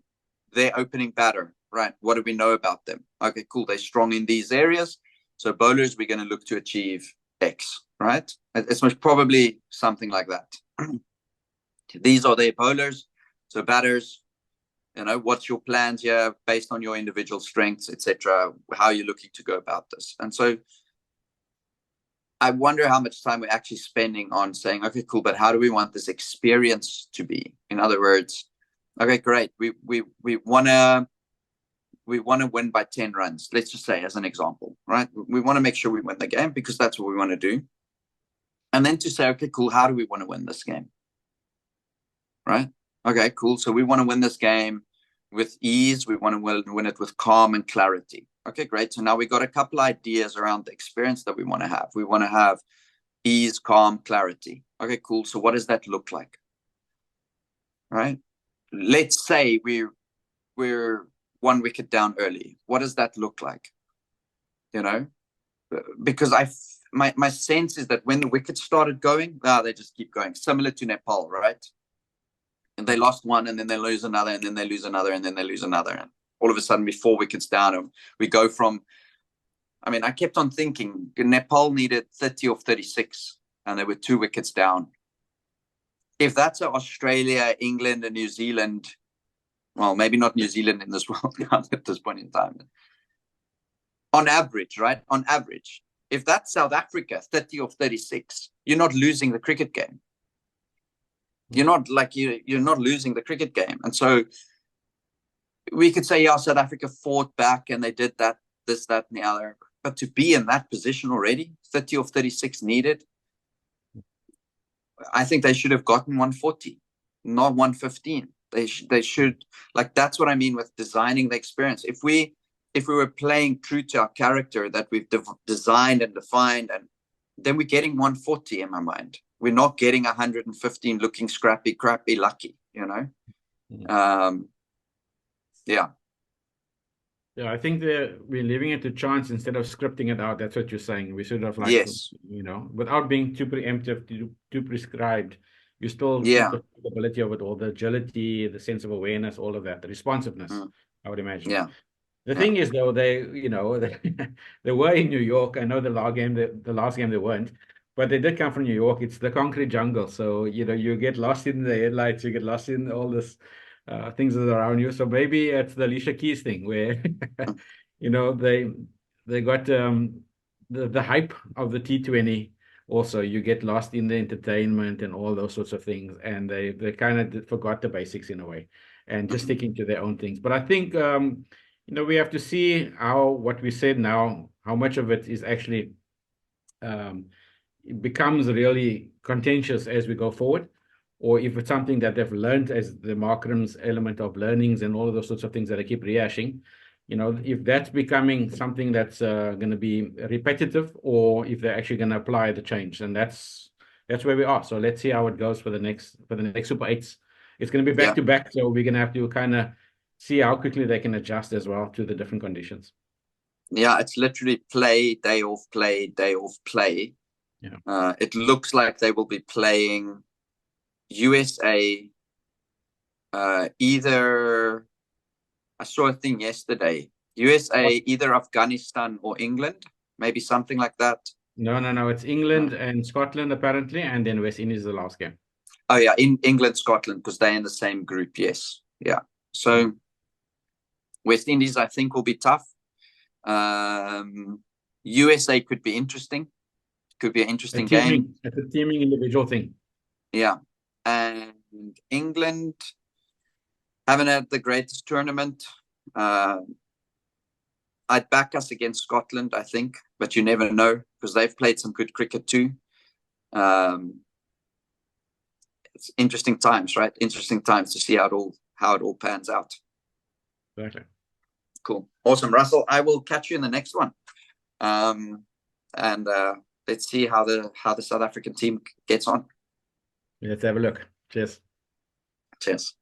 A: they're opening batter, right? What do we know about them? Okay, cool, they're strong in these areas, so bowlers, we're going to look to achieve X, right? It's most probably something like that. These are their bowlers, so batters, you know, what's your plans here based on your individual strengths, etc. How are you looking to go about this? And so I wonder how much time we're actually spending on saying, okay, cool, but how do we want this experience to be? In other words, okay, great, we want to win by 10 runs, let's just say, as an example, right? We want to make sure we win the game because that's what we want to do. And then to say, okay, cool, how do we want to win this game? Right? Okay, cool. So we want to win this game with ease. We want to win it with calm and clarity. Okay, great. So now we got a couple ideas around the experience that we want to have. We want to have ease, calm, clarity. Okay, cool. So what does that look like? Right? Let's say we're 1 wicket down early. What does that look like? You know, because my sense is that when the wickets started going, they just keep going, similar to Nepal, right? And they lost one, and then they lose another, and then they lose another, and then they lose another. And all of a sudden, we're 4 wickets down, and we go from, I mean, I kept on thinking Nepal needed 30 or 36, and they were 2 wickets down. If that's Australia, England, and New Zealand, well, maybe not New Zealand in this World Cup at this point in time. On average, right? On average, if that's South Africa, 30 or 36, you're not losing the cricket game. You're not losing the cricket game. And so we could say, yeah, South Africa fought back and they did that, this, that, and the other. But to be in that position already, 30 or 36 needed, I think they should have gotten 140, not 115. They should, like, that's what I mean with designing the experience. If we were playing true to our character that we've designed and defined, and then we're getting 140 in my mind. We're not getting 115 looking scrappy, crappy, lucky, you know?
B: Mm-hmm.
A: Yeah.
B: Yeah, I think that we're leaving it to chance instead of scripting it out. That's what you're saying. We should have, like,
A: Yes.
B: you know, without being too preemptive, too prescribed, you still keep
A: Yeah.
B: the ability of it all, the agility, the sense of awareness, all of that, the responsiveness, I would imagine.
A: Yeah.
B: The thing is, though, they were in New York. I know the last game they weren't, but they did come from New York. It's the concrete jungle, so you get lost in the headlights, you get lost in all this things that are around you. So maybe it's the Alicia Keys thing where they got the hype of the T20. Also, you get lost in the entertainment and all those sorts of things, and they kind of forgot the basics in a way, and just sticking to their own things. But I think we have to see what we said now, how much of it is actually it becomes really contentious as we go forward, or if it's something that they've learned as the Markram's element of learnings and all of those sorts of things that I keep rehashing. If that's becoming something that's going to be repetitive, or if they're actually going to apply the change, and that's where we are. So let's see how it goes for the next Super 8s. It's going to be back to back, so we're going to have to kind of see how quickly they can adjust as well to the different conditions.
A: Yeah, it's literally play, day off, play, day off, play.
B: Yeah.
A: It looks like they will be playing USA, either, I saw a thing yesterday, USA, either Afghanistan or England, maybe something like that.
B: No, it's England and Scotland apparently, and then West Indies is the last game.
A: Oh yeah, in England, Scotland, because they're in the same group. Yes, yeah. So West Indies, I think, will be tough. USA could be interesting. Could be an interesting game.
B: It's a teaming individual thing.
A: Yeah, and England haven't had the greatest tournament. I'd back us against Scotland, I think, but you never know because they've played some good cricket too. It's interesting times, right? Interesting times to see how it all pans out.
B: Exactly.
A: Cool. Awesome, Russell. I will catch you in the next one. And let's see how the South African team gets on.
B: Let's have a look. Cheers.
A: Cheers.